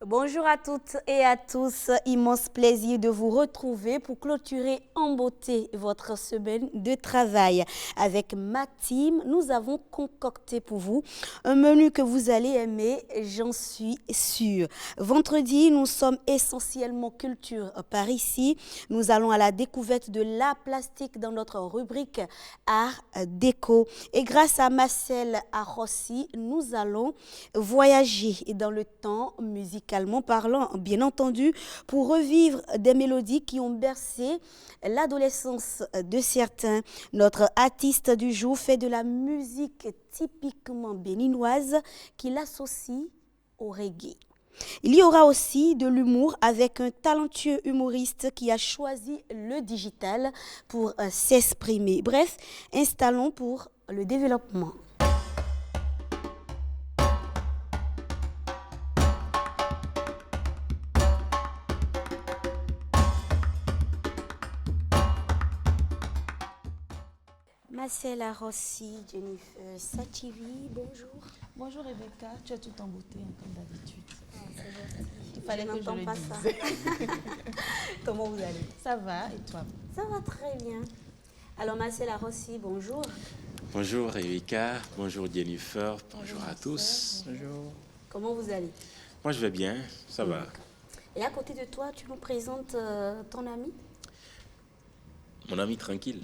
Bonjour à toutes et à tous, immense plaisir de vous retrouver pour clôturer en beauté votre semaine de travail. Avec ma team, nous avons concocté pour vous un menu que vous allez aimer, j'en suis sûre. Vendredi, nous sommes essentiellement culture par ici. Nous allons à la découverte de l'art plastique dans notre rubrique art déco. Et grâce à Marcel Arrossi, nous allons voyager dans le temps musicalement parlant, bien entendu, pour revivre des mélodies qui ont bercé l'adolescence de certains. Notre artiste du jour fait de la musique typiquement béninoise qu'il associe au reggae. Il y aura aussi de l'humour avec un talentueux humoriste qui a choisi le digital pour s'exprimer. Bref, installons pour le développement. Marcel Arrossi, Jennifer Sachivi, bonjour. Bonjour Rebecca, tu es tout en beauté comme d'habitude. Il fallait que je le pas dise. ça. Comment vous allez? Ça va et toi? Ça va très bien. Alors Marcel Arrossi, bonjour. Bonjour Rebecca, bonjour Jennifer, bonjour à tous. Bonjour. Comment vous allez? Moi je vais bien, ça va. Et à côté de toi, tu nous présentes ton ami? Mon ami tranquille.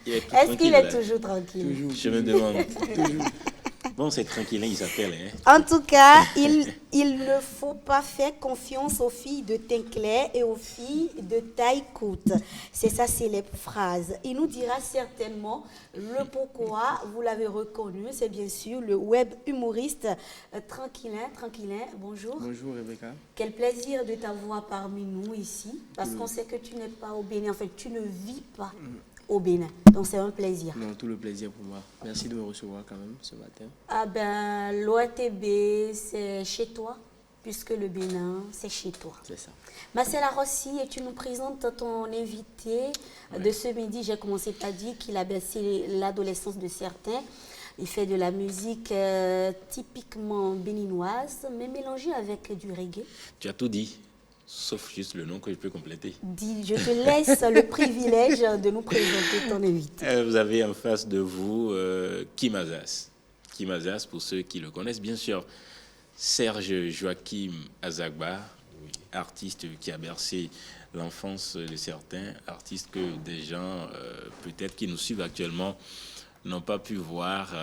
Est-ce qu'il est toujours tranquille? Toujours. Je me demande. Toujours. Bon, c'est tranquille, il s'appelle. En tout cas, il ne faut pas faire confiance aux filles de teint clair et aux filles de taille courte. C'est sa célèbre phrase. Il nous dira certainement le pourquoi. Vous l'avez reconnu, c'est bien sûr le web humoriste Tranquillin. Tranquillin, bonjour. Bonjour Rebecca. Quel plaisir de t'avoir parmi nous ici, parce qu'on sait que tu n'es pas au Bénin. En fait, tu ne vis pas au Bénin. Donc, c'est un plaisir. Non, tout le plaisir pour moi. Merci de me recevoir quand même ce matin. Ah ben, l'OATB, c'est chez toi, puisque le Bénin, c'est chez toi. C'est ça. Marcel Arrossi, et tu nous présentes ton invité de ce midi. J'ai commencé par dire qu'il a bercé l'adolescence de certains. Il fait de la musique typiquement béninoise, mais mélangée avec du reggae. Tu as tout dit, sauf juste le nom que je peux compléter. Dis, je te laisse le privilège de nous présenter ton invité. Vous avez en face de vous Kim Azaz. Kim Azaz, pour ceux qui le connaissent, bien sûr, Serge Joachim Azagba, artiste qui a bercé l'enfance de certains, artistes que des gens, peut-être qui nous suivent actuellement, n'ont pas pu voir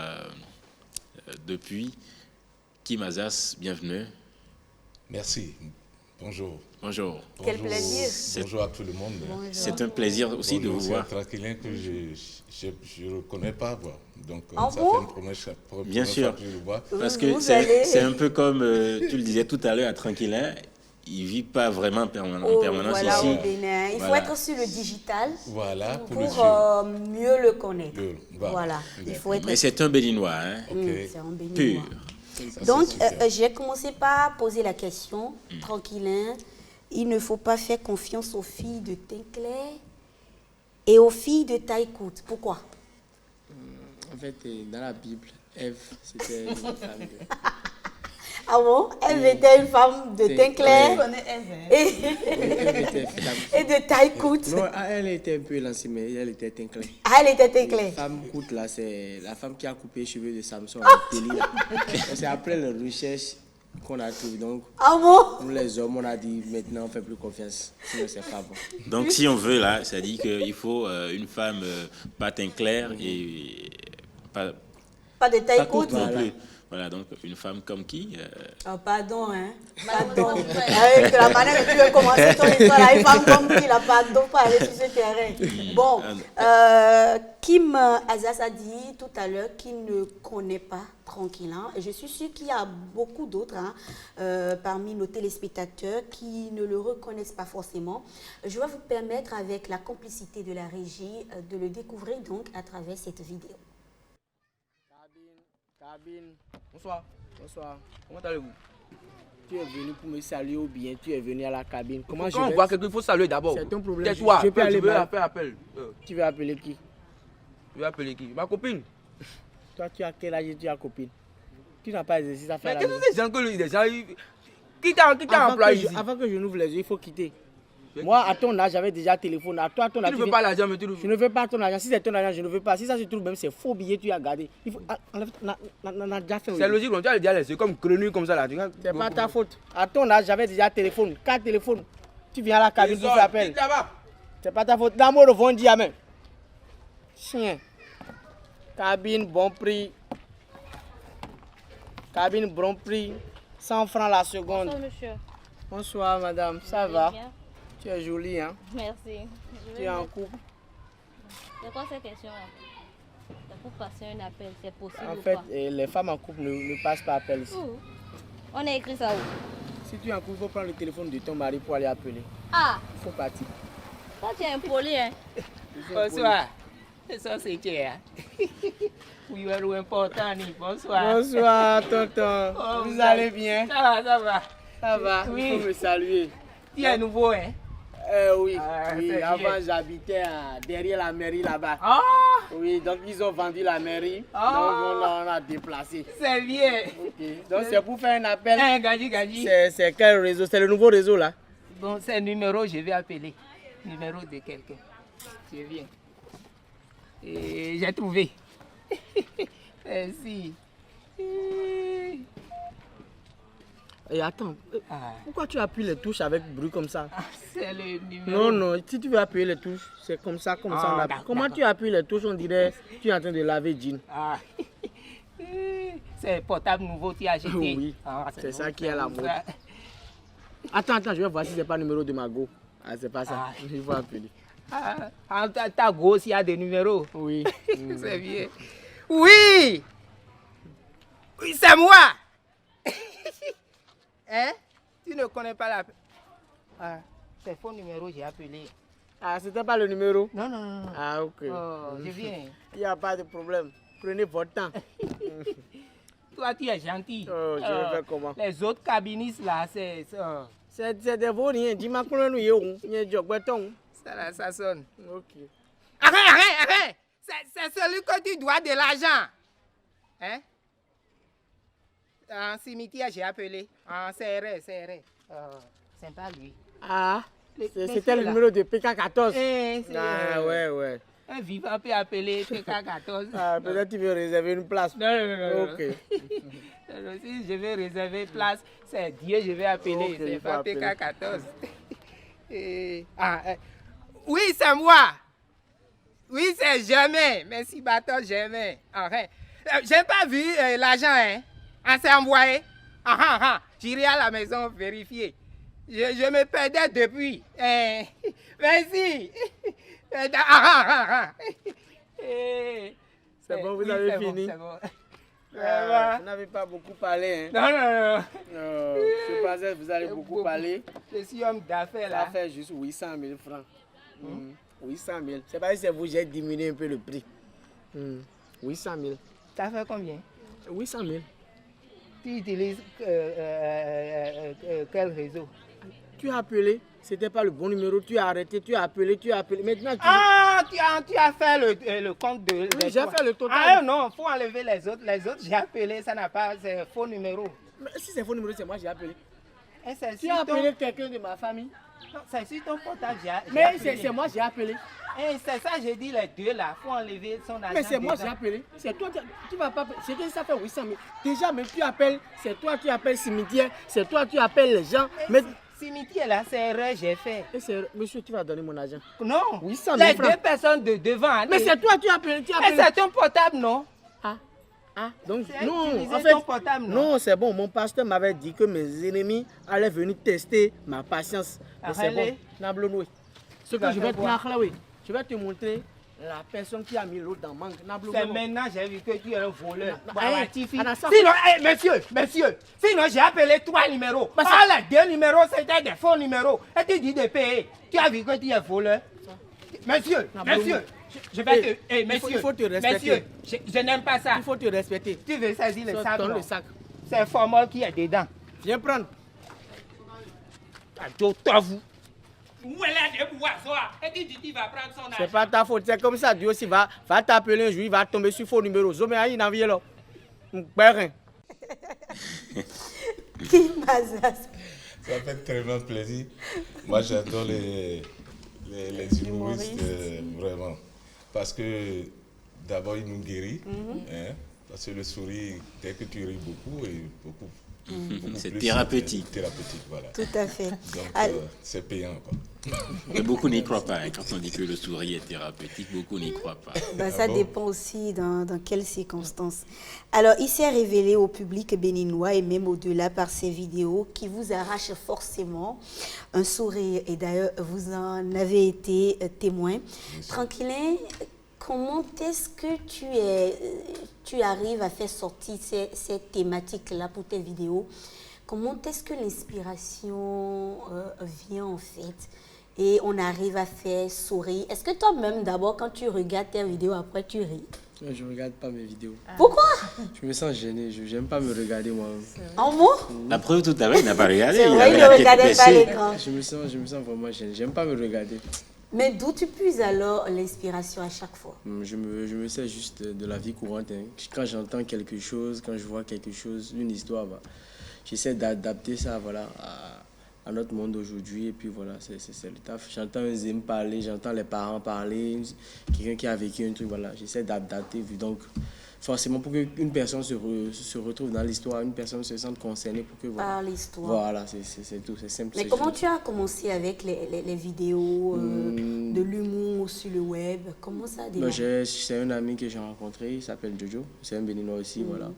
depuis. Kim Azaz, bienvenue. Merci. Bonjour. Bonjour. Quel plaisir. Bonjour à tout le monde. Bonjour. C'est un plaisir aussi de vous voir. C'est un tranquillin que je ne reconnais pas. Donc, Ah ça bon? fait une première Bien sûr. fois que je le vois. Parce Vous que allez- c'est un peu comme tu le disais tout à l'heure à Tranquillin, il ne vit pas vraiment en permanence Voilà, ici. au Bénin. Il faut Voilà. être sur le digital Voilà, pour le pour suivre. mieux le connaître. Voilà. Il faut être Mais c'est un Béninois, hein, c'est un pur. Béninois. Ça, Donc, c'est super. j'ai commencé par poser la question, tranquillin, il ne faut pas faire confiance aux filles de teint clair et aux filles de taille courte. Pourquoi? En fait, dans la Bible, Ève, c'était une femme de... Ah bon? Elle était une femme de teint Je clair connais Eve. Ève était femme. et de taille courte. Non, elle était un peu élancée, mais elle était teint clair. Ah, elle était teint La clair. femme courte, là, c'est la femme qui a coupé les cheveux de Samson avec Téli, là. Et c'est après les recherches qu'on a trouvé. Donc, Ah bon? nous les hommes, on a dit maintenant, on ne fait plus confiance. Sinon, c'est pas bon. Donc si on veut, là, ça dit qu'il faut une femme pas teint clair et pas Pas de taille courte courte? non Voilà. plus. Voilà, donc une femme comme qui Ah, pardon, hein. Malheureusement, Pardon. frère. Avec la manière que tu veux commencer ton histoire, là, une femme comme qui, là, pardon, pas aller sur ce terrain. Bon, Kim Azaz a dit tout à l'heure qu'il ne connaît pas Tranquillin. Et je suis sûre qu'il y a beaucoup d'autres parmi nos téléspectateurs qui ne le reconnaissent pas forcément. Je vais vous permettre, avec la complicité de la régie, de le découvrir donc à travers cette vidéo. Cabine. Bonsoir. Bonsoir. Comment allez-vous? Tu es venu pour me saluer ou bien tu es venu à la cabine? Comment Quand on voit quelqu'un, il faut saluer d'abord. C'est ton problème. Tais-toi. Je peux aller Tu veux bas. faire appel. Tu veux appeler qui? Tu veux appeler qui? Ma copine. Toi, tu as quel âge et tu as copine? Tu n'as pas d'exercice à faire Mais à la qu'est-ce maison. que c'est gens que les gens Qui t'a employé ici? Avant que je n'ouvre les yeux, il faut quitter. Moi, à ton âge, j'avais déjà téléphone. À toi, à ton âge, Tu ne veux pas l'argent, mais tu le je veux. ne veux pas ton argent. Si c'est ton argent, je ne veux pas. Si ça se trouve, même c'est faux billet, tu as gardé. Il faut. On a déjà fait. C'est logique, on t'a déjà laissé comme grenouille comme ça là. C'est pas ta faute. À ton âge, j'avais déjà téléphone. 4 téléphones. Tu viens à la cabine, tu t'appelles. C'est pas ta faute. D'amour, vont dire amen. Chien. Cabine, bon prix. Cabine, bon prix. 100 francs la seconde. Bonsoir, monsieur. Bonsoir, madame. Ça Vous va? allez bien? Tu es jolie, hein? Merci. Tu es en couple. C'est quoi cette question-là? C'est pour passer un appel, c'est possible En ou fait, pas? les femmes en couple ne passent pas appel ici. Où? On a écrit ça où? Si tu es en couple, il faut prendre le téléphone de ton mari pour aller appeler. Ah, Il faut partir. toi tu es impoli, hein? Bonsoir. Ça c'est Thierry. Oui, c'est important. Bonsoir. Bonsoir, tonton. Oh, vous allez bien? Ça va, ça va. Ça va? Oui. Il faut me saluer. Tu es nouveau, hein? Oui, Ah, oui. c'est Avant, bien. j'habitais derrière la mairie là-bas. Ah, Oui, donc ils ont vendu la mairie. Ah. Donc on a déplacé. c'est bien. Ok. Donc c'est pour faire un appel. Hein, Gadji. C'est quel réseau? C'est le nouveau réseau là? Bon, c'est numéro, je vais appeler. Numéro de quelqu'un. Je viens. Et j'ai trouvé. Merci. Et attends, Ah, pourquoi tu appuies les touches avec bruit comme ça? c'est le numéro. Non, non, si tu veux appuyer les touches, c'est comme ça, comme ça. Ah, on appuie. d'accord, Comment d'accord. tu appuies les touches? On dirait que tu es en train de laver jean. Ah. C'est portable nouveau, tu as acheté. Oui, Ah, c'est ça nouveau, qui est la c'est mode. ça. Attends, je vais voir si c'est pas le numéro de Margot. Ah, c'est pas ça. Ah. Il faut appeler. Ah, ta grosse, il y a des numéros. Oui. C'est bien. Oui! Oui, c'est moi! Hein? Tu ne connais pas la... Ah, c'est faux numéro, j'ai appelé. Ah, c'était pas le numéro? Non, non, non. non. Ah, ok. Oh, je viens. Il n'y a pas de problème. Prenez votre temps. Toi, tu es gentil. Oh, je vais faire comment? Les autres cabinistes, là, c'est... C'est des vauriens. Dis-moi qu'on nous y est. Il y a un béton. Ça, là, ça sonne. Ok. Arrête! C'est celui que tu dois de l'argent. Hein? En cimetière, j'ai appelé. En CRS. C'est pas lui. Ah, Mais c'était le là. numéro de PK14. Eh, c'est- Ah, ouais. Un vivant peut appeler PK14. Ah, peut-être tu veux réserver une place. Non. Ok. Si je vais réserver place, c'est Dieu je vais appeler. Ok, C'est il faut pas appeler. PK14. Oui, c'est moi. Oui, c'est jamais. Merci, bâton, jamais. Arrête. J'ai pas vu l'argent, hein. Ah, c'est envoyé. J'irai à la maison vérifier. Je me perdais depuis. Merci. C'est bon, vous Oui, avez c'est bon, fini. c'est bon. Ah, vous n'avez pas beaucoup parlé. Hein. Non. Je pensais que vous allez beaucoup parler. Je suis homme d'affaires Ça là. fait juste 800 000 francs. 800 000. C'est pas si c'est vous, j'ai diminué un peu le prix. 800 000. Ça fait combien? 800 000. Tu utilises quel réseau? Tu as appelé, c'était pas le bon numéro, tu as arrêté, tu as appelé. Maintenant, tu... Ah, tu as fait le compte de... Oui, des j'ai trois. fait le total. Ah non, faut enlever les autres. Les autres, j'ai appelé, ça n'a pas... C'est faux numéro. Mais si c'est faux numéro, c'est moi, j'ai appelé. Et c'est Tu sur as ton- appelé quelqu'un de ma famille. Non, c'est sur ton portable, j'ai Mais appelé. c'est moi, j'ai appelé. Et c'est ça, j'ai dit les deux là. Faut enlever son argent. Mais c'est moi, dedans. j'ai appelé. C'est toi, tu vas pas. C'est que ça fait 800 000. Déjà, même tu appelles, c'est toi qui appelles cimetière, c'est toi qui appelles les gens. Mais. Cimetière là, c'est vrai, j'ai fait. Et monsieur, tu vas donner mon argent. Non, 800 000 les francs. deux personnes de devant. Mais c'est toi qui appelles. Tu Et appelles. c'est ton portable, non? Donc, C'est non, utiliser en fait, ton portable, non? c'est bon. Mon pasteur m'avait dit que mes ennemis allaient venir tester ma patience. Mais c'est bon. Allez. Nablonoué. Ce que vas je vais faire te quoi? montrer là, oui. Je vais te montrer la personne qui a mis l'eau dans le manque. C'est maintenant que j'ai vu que tu es un voleur. Non, Voilà, hey, Tifi. Anna, ça Sinon, monsieur, sinon j'ai appelé 3 numéros. Les 2 numéros, c'était des faux numéros. Et tu dis de payer. Tu as vu que tu es voleur. Monsieur, je vais te... monsieur, il faut te respecter. Monsieur, je n'aime pas ça. Il faut te respecter. Tu veux saisir le sac, Donne non? le sac. C'est formol qui est dedans. Viens prendre. Toi, vous. Où est là de pouvoir soir? Et tu dis tu vas prendre son C'est argent. pas ta faute. C'est comme ça. Dieu aussi va t'appeler un jour. Il va tomber sur faux numéro. Zomé aïe, n'a pas là. Kim Azaz. Ça fait tellement plaisir. Moi, j'adore les humoristes, vraiment. Parce que d'abord, ils nous guérissent. Hein, parce que le sourire, dès que tu ris beaucoup, et beaucoup c'est plus, thérapeutique. Thérapeutique, voilà. Tout à fait. Donc, c'est payant, quoi. Mais beaucoup n'y croient pas. Hein. Quand on dit que le sourire est thérapeutique, beaucoup n'y croient pas. Ça dépend aussi dans quelles circonstances. Alors, il s'est révélé au public béninois et même au-delà par ses vidéos qui vous arrachent forcément un sourire. Et d'ailleurs, vous en avez été témoin. Tranquillin, comment est-ce que tu arrives à faire sortir ces thématiques-là pour tes vidéos? Comment est-ce que l'inspiration vient en fait et on arrive à faire sourire? Est-ce que toi-même, d'abord, quand tu regardes tes vidéos, après tu ris? Non, je ne regarde pas mes vidéos. Pourquoi? Je me sens gêné, je n'aime pas me regarder moi-même. En mots? La preuve, tout à l'heure, il n'a pas regardé. C'est il vrai, avait il la ne tête regardait pas baissée. l'écran. Je me sens vraiment gêné, j'aime pas me regarder. Mais d'où tu puises alors l'inspiration à chaque fois? Je me sers juste de la vie courante. Hein. Quand j'entends quelque chose, quand je vois quelque chose, une histoire, j'essaie d'adapter ça voilà, à notre monde d'aujourd'hui. Et puis voilà, c'est le taf. J'entends un zème parler, j'entends les parents parler, quelqu'un qui a vécu un truc, voilà. J'essaie d'adapter. Donc, forcément, pour qu'une personne se retrouve dans l'histoire, une personne se sente concernée pour que... Voilà, par l'histoire. Voilà, c'est tout, c'est simple. Mais comment tu as commencé avec les vidéos de l'humour sur le web? Comment ça a démarré? C'est un ami que j'ai rencontré, il s'appelle Jojo, c'est un Béninois aussi, voilà.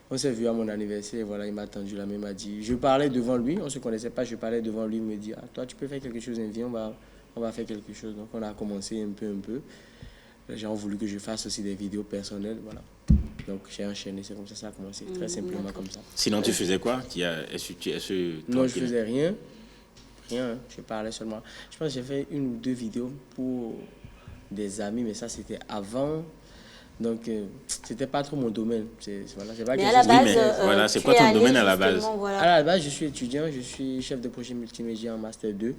On s'est vu à mon anniversaire, voilà, il m'a attendu là, il m'a dit, je parlais devant lui, on ne se connaissait pas, je parlais devant lui, il me dit, ah, toi tu peux faire quelque chose, viens, on va faire quelque chose. Donc on a commencé un peu. Les gens ont voulu que je fasse aussi des vidéos personnelles, voilà. Donc j'ai enchaîné, c'est comme ça a commencé, très simplement comme ça. Sinon, tu faisais quoi? Non, je faisais rien, hein, je parlais seulement. Je pense que j'ai fait 1 ou 2 vidéos pour des amis, mais ça c'était avant. Donc, c'était pas trop mon domaine. Voilà, c'est pas mais quelque à la chose base, mais voilà, c'est quoi ton domaine à la base? Voilà. À la base, je suis étudiant, je suis chef de projet multimédia en Master 2.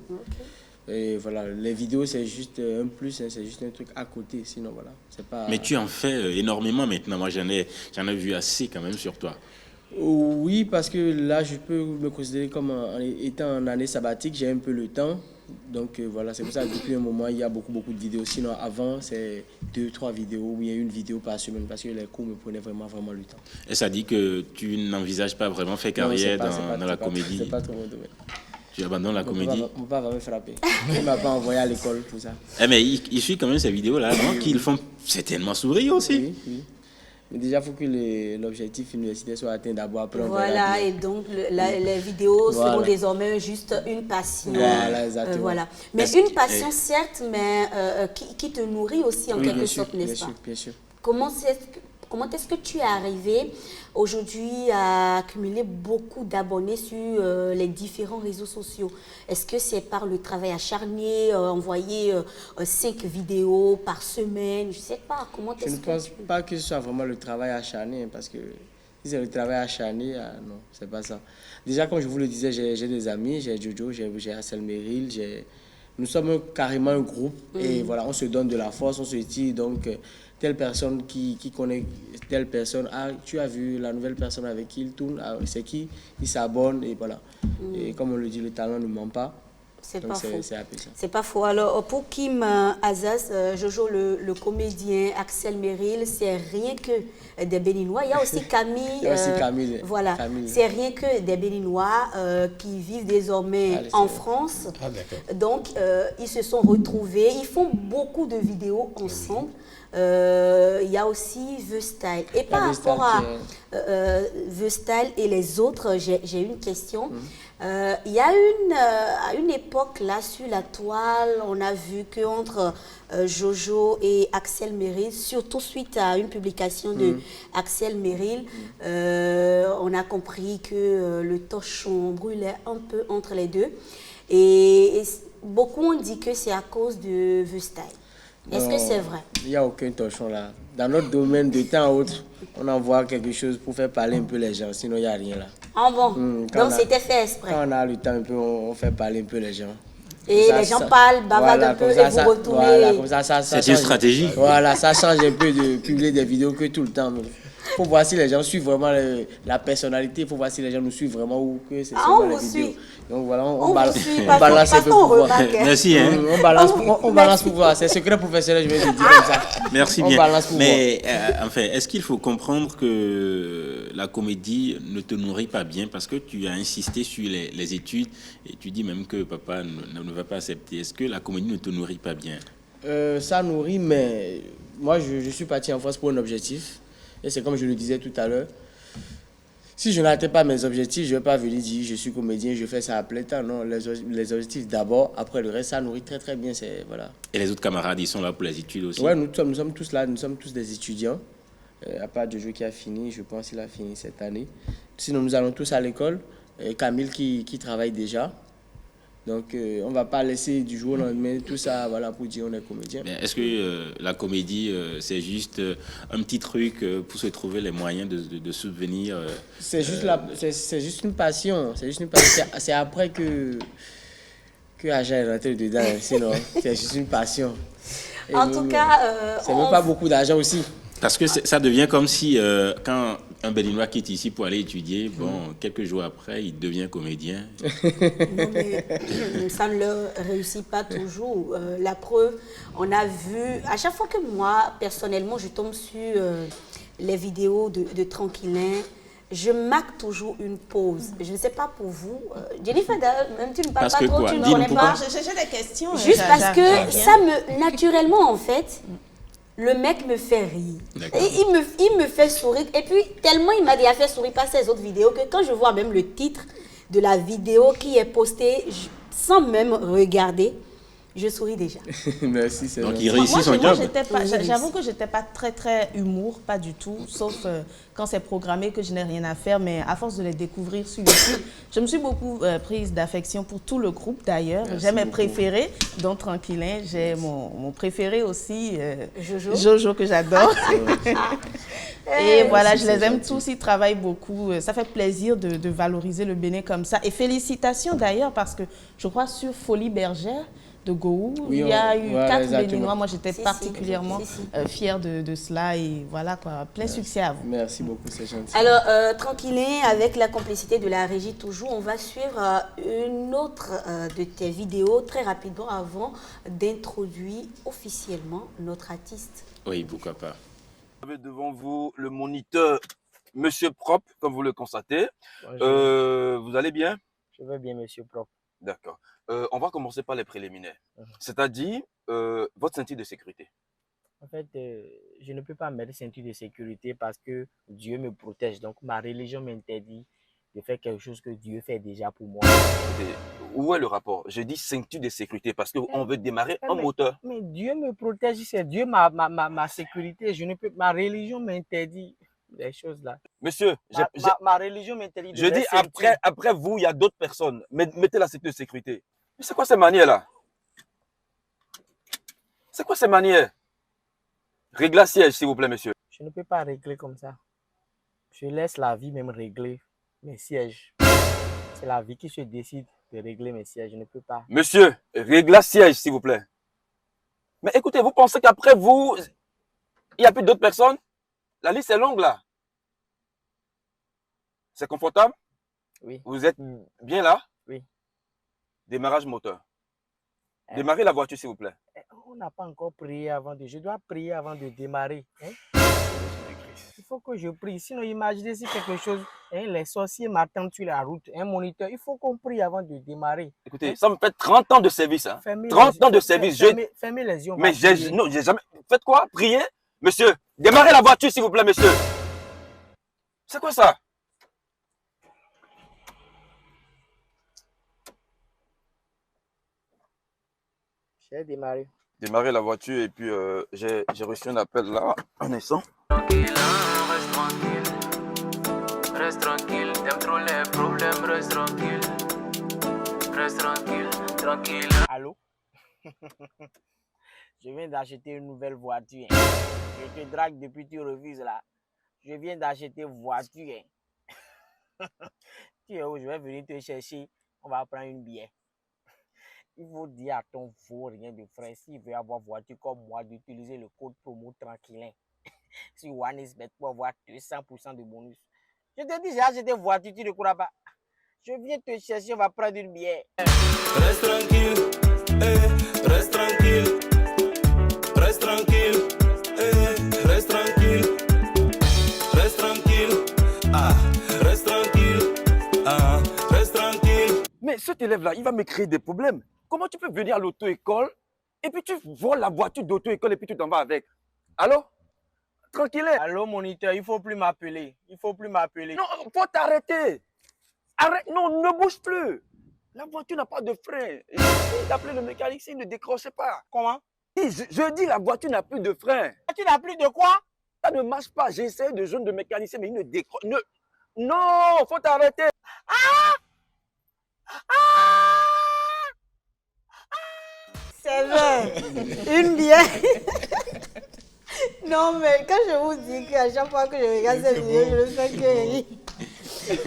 Et voilà, les vidéos, c'est juste un plus, hein, c'est juste un truc à côté. Sinon, voilà, c'est pas... Mais tu en fais énormément maintenant. Moi, j'en ai vu assez quand même sur toi. Oui, parce que là, je peux me considérer comme étant en année sabbatique, j'ai un peu le temps. Donc voilà, c'est pour ça que depuis un moment, il y a beaucoup de vidéos. Sinon, avant, c'est 2-3 vidéos ou il y a 1 vidéo par semaine parce que les cours me prenaient vraiment le temps. Et ça dit que tu n'envisages pas vraiment faire carrière dans la comédie? C'est pas trop mon domaine. Tu abandonnes la comédie? Mon père va me frapper. Il ne m'a pas envoyé à l'école pour ça. Mais il suit quand même ces vidéos-là, non? Qui le font certainement sourire aussi. Oui. Mais déjà, il faut que l'objectif universitaire soit atteint d'abord. Après, voilà, et donc les vidéos seront désormais juste une passion. Voilà, exactement. Voilà. Mais une passion, certes, mais qui te nourrit aussi en quelque sorte, n'est-ce pas? Bien sûr. Comment est-ce que tu es arrivé aujourd'hui à accumuler beaucoup d'abonnés sur les différents réseaux sociaux? Est-ce que c'est par le travail acharné, envoyer 5 vidéos par semaine? Je ne sais pas. Je ne pense pas que ce soit vraiment le travail acharné, parce que si c'est le travail acharné, non, c'est pas ça. Déjà, comme je vous le disais, j'ai des amis, j'ai Jojo, j'ai Axel Merrill, nous sommes carrément un groupe et voilà, on se donne de la force, on se dit donc... telle personne qui connaît telle personne, tu as vu la nouvelle personne avec qui il tourne, c'est qui, il s'abonne et voilà. Et comme on le dit, le talent ne ment pas. C'est pas faux. C'est pas faux. Alors, pour Kim Azaz, Jojo, le comédien, Axel Merrill, c'est rien que des Béninois. Il y a aussi Camille. Voilà. C'est rien que des Béninois qui vivent désormais en France. Donc, ils se sont retrouvés. Ils font beaucoup de vidéos ensemble. Il y a aussi The Style. Et par rapport à The Style et les autres, j'ai une question. Il y a à une époque, là, sur la toile, on a vu qu'entre Jojo et Axel Merrill, surtout suite à une publication de Axel Merrill, on a compris que le torchon brûlait un peu entre les deux. Et beaucoup ont dit que c'est à cause de The Style. Est-ce que c'est vrai? Il n'y a aucun torchon là. Dans notre domaine, de temps à autre, on envoie quelque chose pour faire parler un peu les gens, sinon il n'y a rien là. Ah bon? Donc c'était fait exprès? Quand on a le temps un peu, on fait parler un peu les gens. Et les gens parlent, bavardent un peu et vous retournez. Voilà, comme ça c'est une stratégie. Voilà, ça change un peu de publier des vidéos que tout le temps. faut voir si les gens suivent vraiment la personnalité. Il faut voir si les gens nous suivent vraiment ou que c'est Ah, seulement on les vous vidéos. suit. Donc voilà, On balance, vous suit, on balance un peu parce qu'on pour voir. remarque, hein. Merci. Hein. On balance pour voir. C'est secret professionnel, je vais te dire comme ça. Merci On bien. balance pour Mais enfin, est-ce qu'il faut comprendre que la comédie ne te nourrit pas bien parce que tu as insisté sur les études et tu dis même que papa ne va pas accepter. Est-ce que la comédie ne te nourrit pas bien? Ça nourrit, mais moi, je suis parti en France pour un objectif. Et c'est comme je le disais tout à l'heure. Si je n'atteins pas mes objectifs, je ne vais pas venir dire je suis comédien, je fais ça à plein temps. Non, les objectifs d'abord, après le reste, ça nourrit très très bien. Voilà. Et les autres camarades, ils sont là pour les études aussi? Ouais, nous sommes tous là, nous sommes tous des étudiants. À part Jojo qui a fini, je pense qu'il a fini cette année. Sinon, nous allons tous à l'école. Camille qui travaille déjà. Donc, on ne va pas laisser du jour au lendemain tout ça voilà, pour dire on est comédien. Est-ce que la comédie, c'est juste un petit truc pour se trouver les moyens de subvenir C'est juste une passion. C'est juste une passion. C'est après que Aja est rentré dedans. Sinon, c'est juste une passion. Et En tout cas, c'est même pas beaucoup d'argent aussi. Parce que ça devient comme si quand un Béninois quitte ici pour aller étudier, bon, quelques jours après, il devient comédien. Non, mais ça ne leur réussit pas toujours. La preuve, on a vu, à chaque fois que moi, personnellement, je tombe sur les vidéos de Tranquillin, je marque toujours une pause. Je ne sais pas pour vous. Jennifer, même tu ne parles Parce pas que trop, quoi? tu ne Dis-nous connais pourquoi. pas. J'ai des questions. Juste parce que ça me, naturellement, en fait, le mec me fait rire. D'accord. Et il me fait sourire. Et puis, tellement il m'a déjà fait sourire par ses autres vidéos que quand je vois même le titre de la vidéo qui est postée, sans même regarder, je souris déjà. Merci, c'est Donc, gentil. il réussit son job. J'avoue que j'étais pas très humour, pas du tout, sauf quand c'est programmé que je n'ai rien à faire. Mais à force de les découvrir sur YouTube, je me suis beaucoup prise d'affection pour tout le groupe d'ailleurs. J'ai mes préférés, dont Tranquillin. J'ai mon préféré aussi, Jojo que j'adore. Et voilà, je les aime tous, ils travaillent beaucoup. Ça fait plaisir de valoriser le Bénin comme ça. Et félicitations d'ailleurs parce que je crois sur Folie Bergère de Gou, Oui, il y a eu voilà, 4 exactement. Béninois. Moi, j'étais Si, particulièrement si. fière de cela. Et voilà, quoi. Plein succès à vous. Merci beaucoup, c'est gentil. Alors, Tranquillin, avec la complicité de la régie toujours, on va suivre une autre de tes vidéos très rapidement avant d'introduire officiellement notre artiste. Oui, pourquoi pas. Vous avez devant vous le moniteur Monsieur Propre, comme vous le constatez. Vous allez bien? Je vais bien, monsieur Propre. D'accord. On va commencer par les préliminaires. C'est-à-dire votre ceinture de sécurité. En fait, je ne peux pas mettre ceinture de sécurité parce que Dieu me protège. Donc, ma religion m'interdit de faire quelque chose que Dieu fait déjà pour moi. Et où est le rapport? Je dis ceinture de sécurité parce qu'on veut démarrer un moteur. Mais Dieu me protège, c'est Dieu ma sécurité. Je ne peux, ma religion m'interdit des choses là. Monsieur, Ma religion m'interdit de je dis mettre ceinture. après vous, il y a d'autres personnes. Mettez la ceinture de sécurité. Mais c'est quoi ces manières-là? C'est quoi ces manières? Réglez siège, s'il vous plaît, monsieur. Je ne peux pas régler comme ça. Je laisse la vie même régler mes sièges. C'est la vie qui se décide de régler mes sièges. Je ne peux pas. Monsieur, réglez siège, s'il vous plaît. Mais écoutez, vous pensez qu'après vous, il n'y a plus d'autres personnes? La liste est longue, là. C'est confortable? Oui. Vous êtes bien là? Oui. Démarrage moteur. Démarrez la voiture, s'il vous plaît. On n'a pas encore prié avant de... Je dois prier avant de démarrer. Hein? Il faut que je prie. Sinon, imaginez si quelque chose... Hein, les sorciers m'attendent sur la route. Un moniteur. Il faut qu'on prie avant de démarrer. Écoutez, ça me fait 30 ans de service. Hein. 30 ans de service. Fermez les yeux. Mais j'ai jamais... Faites quoi? Priez? Monsieur, démarrez la voiture, s'il vous plaît, monsieur. C'est quoi ça? J'ai démarré. Démarrez la voiture et puis j'ai reçu un appel là, un instant. Tranquille, reste tranquille. Reste tranquille, t'aimes trop les problèmes, reste tranquille. Reste tranquille, tranquille. Allô? Je viens d'acheter une nouvelle voiture. Je te drague depuis que tu refuses là. Je viens d'acheter une voiture. Tu es où? Je vais venir te chercher. On va prendre une bière. Il faut dire à ton vaurien de frère, s'il veut avoir voiture comme moi, d'utiliser le code promo Tranquillin. sur OneXBet pour avoir 200% de bonus. Je te dis, j'ai acheté voiture, tu ne crois pas. Je viens te chercher, on va prendre une bière. Reste tranquille, reste tranquille, reste tranquille, reste tranquille, reste tranquille, reste tranquille, reste tranquille. Mais cet élève-là, il va me créer des problèmes. Comment tu peux venir à l'auto-école et puis tu voles la voiture d'auto-école et puis tu t'en vas avec? Allô? Tranquille. Allô, moniteur, il ne faut plus m'appeler. Il faut plus m'appeler. Non, il faut t'arrêter. Arrête, non, ne bouge plus. La voiture n'a pas de frein. J'ai appelé le mécanique, il ne décrochait pas. Comment? Je dis la voiture n'a plus de frein. Tu n'as plus de quoi? Ça ne marche pas. J'ai essayé de joindre le mécanicien, mais il ne décroche. Non, faut t'arrêter. C'est vrai. Une bière. Non, mais quand je vous dis qu'à chaque fois que je regarde cette vidéo, je ne fais que rire.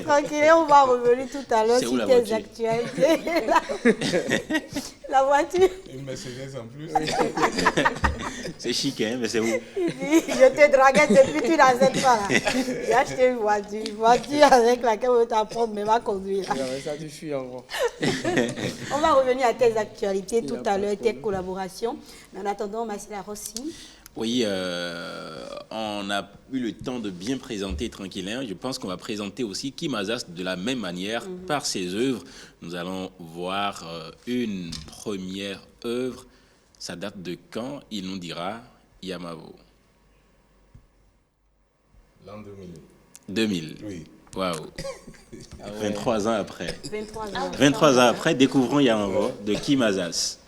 Tranquille, on va revenir tout à l'heure sur tes actualités. La voiture. Une Mercedes en plus. C'est chic, hein, mais c'est où? Je te draguais depuis tu n'acceptes pas. J'ai acheté une voiture avec laquelle on va t'apprendre, mais va conduire. Non, mais ça, tu fuis encore. On va revenir à tes actualités tout à l'heure, tes collaborations. Mais en attendant, Marcela Rossi. Oui, on a eu le temps de bien présenter Tranquillin. Je pense qu'on va présenter aussi Kim Azas de la même manière par ses œuvres. Nous allons voir une première œuvre. Ça date de quand? Il nous dira Yamavo. L'an 2000. 2000. Oui. Waouh. 23 ans après. 23 ans. 23 ans après, découvrons Yamavo de Kim Azas.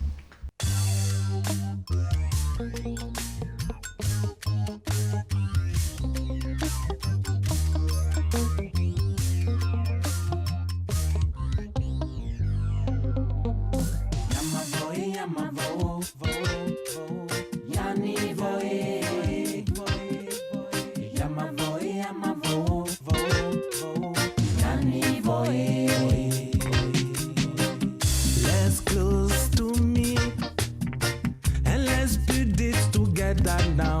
Let's close to me and let's build this together now.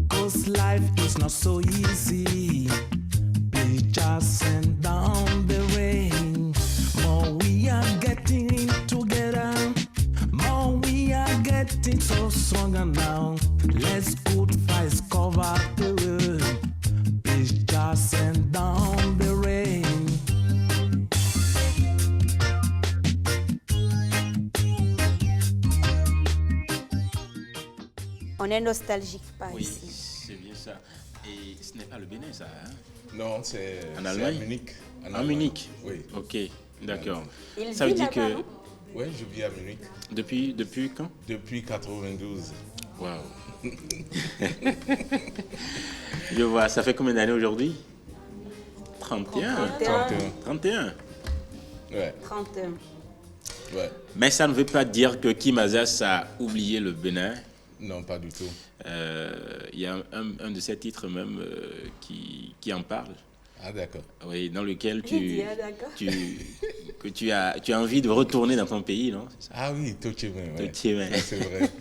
'Cause life is not so easy. Please just send down the rain. More we are getting together, more we are getting so stronger now. Let's good vibes cover the world. Please just send down the rain. On est nostalgique par Oui, ici. c'est bien ça. Et ce n'est pas le Bénin, ça, hein? Non, c'est En à Allemagne? Munich. En Munich? Oui. Ok, d'accord. Il Ça veut vit dire là-bas, que non? Oui, je vis à Munich. depuis quand? Depuis 92. Waouh. Je vois, ça fait combien d'années aujourd'hui? 31. 31. Ouais, 31. ouais. Mais ça ne veut pas dire que Kim Azas a oublié le Bénin. Non, pas du tout. Il y a un de ses titres même qui en parle. Ah, d'accord. Oui, dans lequel Il dit, ah, d'accord. tu as envie de retourner dans ton pays, non? Ah oui, Tochemin, ouais. Tochemin. Ça, c'est vrai.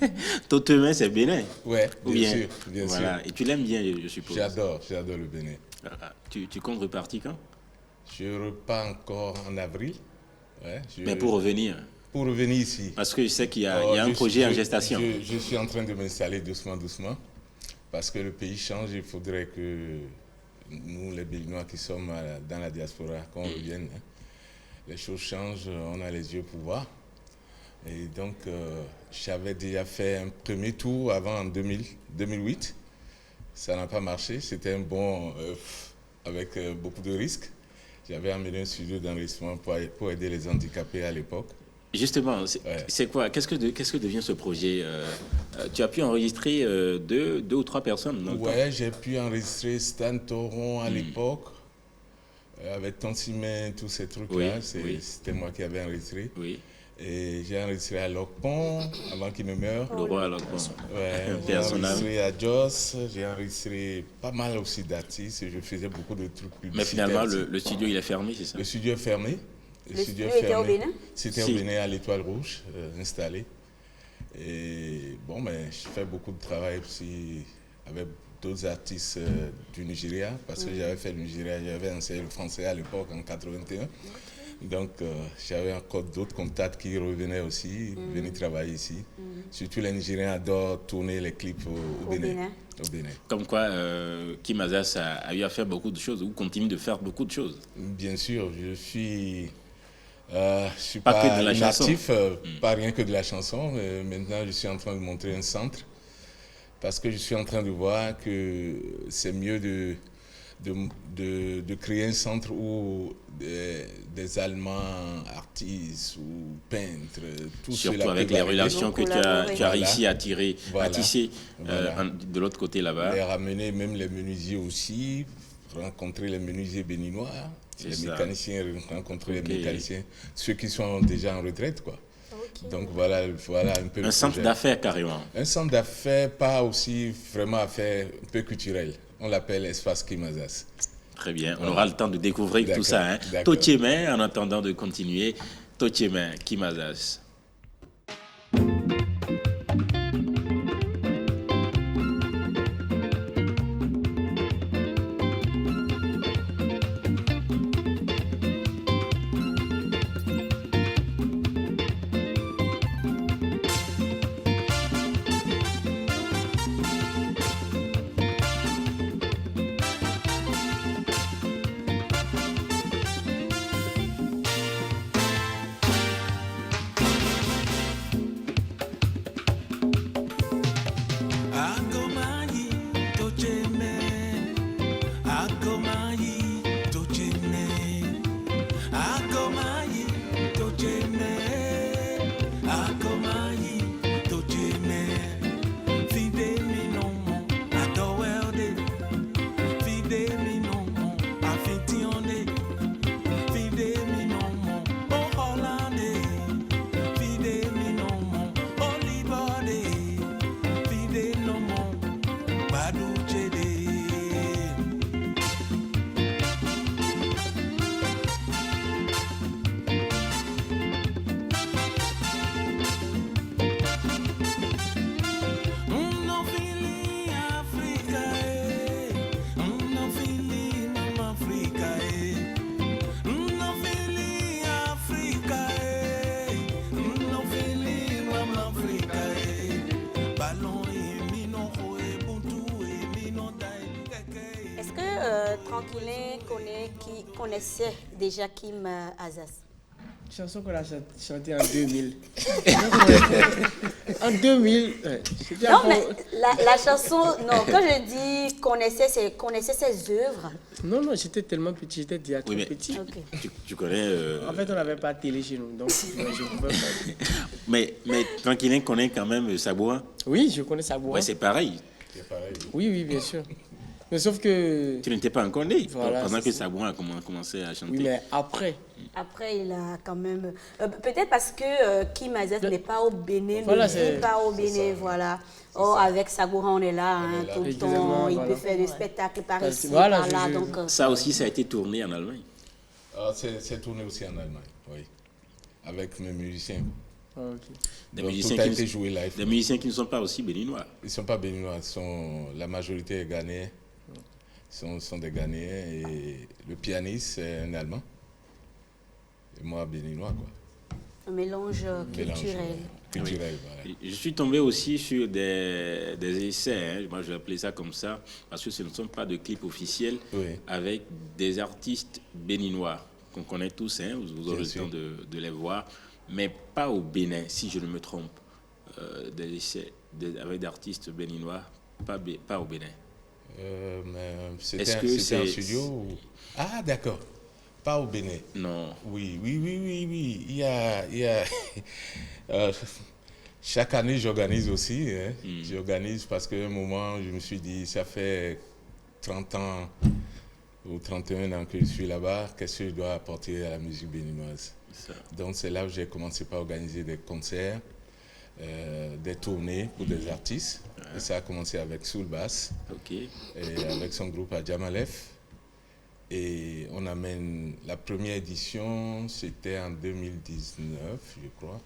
Tochemin, c'est Bénin. Ouais, Ou bien bien, sûr, bien voilà. sûr. Et tu l'aimes bien, je suppose. J'adore le Bénin. Tu comptes repartir quand? Je repars encore en avril. Ouais, Mais pour revenir? Pour revenir ici. Parce que je sais qu'il y a un projet en gestation. Je suis en train de m'installer doucement. Parce que le pays change, il faudrait que nous, les Béninois qui sommes dans la diaspora, qu'on revienne. Hein. Les choses changent, on a les yeux pour voir. Et donc, j'avais déjà fait un premier tour avant en 2008. Ça n'a pas marché. C'était un bon avec beaucoup de risques. J'avais amené un studio d'enregistrement pour aider les handicapés à l'époque. Justement, c'est quoi? Qu'est-ce que devient ce projet? Tu as pu enregistrer deux ou trois personnes dans le temps? J'ai pu enregistrer Stan Toron à l'époque, avec Tonsimen, tous ces trucs-là. C'était moi qui avais enregistré. Oui. Et j'ai enregistré à Locpon avant qu'il ne meure. Le roi à Locpon. J'ai enregistré à Joss, j'ai enregistré pas mal aussi d'artistes. Je faisais beaucoup de trucs publicitaires. Mais finalement, le studio, il est fermé, c'est ça? Le studio est fermé. Le studio était au Bénin? C'était au Bénin, à l'Étoile Rouge, installé. Et bon, mais je fais beaucoup de travail aussi avec d'autres artistes du Nigeria, parce que j'avais fait le Nigeria, j'avais enseigné le français à l'époque en 81. Donc, j'avais encore d'autres contacts qui revenaient aussi, venir travailler ici. Surtout les Nigériens adorent tourner les clips au Bénin. Au Bénin. Comme quoi, Kim Azaz a eu à faire beaucoup de choses, ou continue de faire beaucoup de choses. Bien sûr, je suis pas pas que de la natif, chanson. pas rien que de la chanson. Mais maintenant, je suis en train de montrer un centre parce que je suis en train de voir que c'est mieux de créer un centre où des Allemands, artistes ou peintres, tout surtout cela avec peut les arriver. relations que tu as réussi à tirer, à tisser Voilà. de l'autre côté là-bas. Les ramener, même les menuisiers aussi, rencontrer les menuisiers béninois, C'est les ça. mécaniciens, rencontrer Ok. les mécaniciens, ceux qui sont déjà en retraite, quoi. Donc voilà un peu le Un centre projet. d'affaires carrément. Un centre d'affaires, pas aussi vraiment affaires un peu culturelles. On l'appelle Espace Kim Azaz. Très bien, on Voilà. aura le temps de découvrir tout D'accord, ça. Hein. d'accord. Totiémen, en attendant de continuer, Totiémen, Kim Azaz. Agomayi tocheme, agomayi tocheme, agomayi tocheme, agomayi tocheme. Fide mi no mo, adowelde. Fide mi no mo, afintione. Fide mi no mo, oh Hollande. Fide mi no mo, oh Libode. Fide no mo, badu chede. No fili Africa, no fili mama Africa, no fili Africa, no fili mama Africa. Ballon et mino et buntu et mino dai keke. Est-ce que Tranquillin connaissait déjà Kim Azaz? Chanson qu'on a chantée en 2000. En 2000, c'était Non, encore- mais la chanson, non, quand je dis connaissait ses œuvres. Non, j'étais tellement petit, j'étais déjà trop Oui, mais petit. tu connais. En fait, on n'avait pas de télé chez nous, donc je pouvais pas. Mais Tranquillin connaît quand même Sabourin. Oui, je connais Sabourin. Ouais, c'est pareil. Oui, bien sûr. Mais sauf que. Tu n'étais pas encore né Voilà, pendant c'est que Sabourin a commencé à chanter. Oui, mais après. Après, il a quand même. Peut-être parce que Kim Azaz n'est pas au Bénin, Voilà, ne vit pas au Bénin, voilà. Oh, avec Sabourin, on est là tout le temps. Exactement, Il voilà. peut faire des spectacles par Parce ici, que voilà, par là. je- Donc, Ça aussi, ça a été tourné en Allemagne. Ah, c'est tourné aussi en Allemagne, oui. Avec mes musiciens. Ah, ok. Des Donc, musiciens, tout a qui, été joué live. des musiciens qui ne sont pas aussi béninois. Ils ne sont pas béninois, la majorité est ghanéenne. Sont des Ghanéens et le pianiste c'est un Allemand. Et moi béninois, quoi. un mélange culturel. Culturel, voilà. Je suis tombé aussi sur des essais, hein. Moi je vais appeler ça comme ça, parce que ce ne sont pas de clips officiels avec des artistes béninois qu'on connaît tous, hein. Vous aurez Bien le sûr. temps de les voir, mais pas au Bénin, si je ne me trompe. Des essais avec des artistes béninois, pas au Bénin. Mais Est-ce que c'était en c'est- studio ou... Ah, d'accord. Pas au Bénin. Non. Oui. Il y a chaque année, j'organise aussi. Hein. J'organise parce qu'à un moment, je me suis dit, ça fait 30 ans ou 31 ans que je suis là-bas, qu'est-ce que je dois apporter à la musique béninoise? Donc c'est là où j'ai commencé par organiser des concerts, des tournées pour des artistes. Et ça a commencé avec Soul Bass, et avec son groupe Adjamalef. Et on amène la première édition, c'était en 2019, je crois.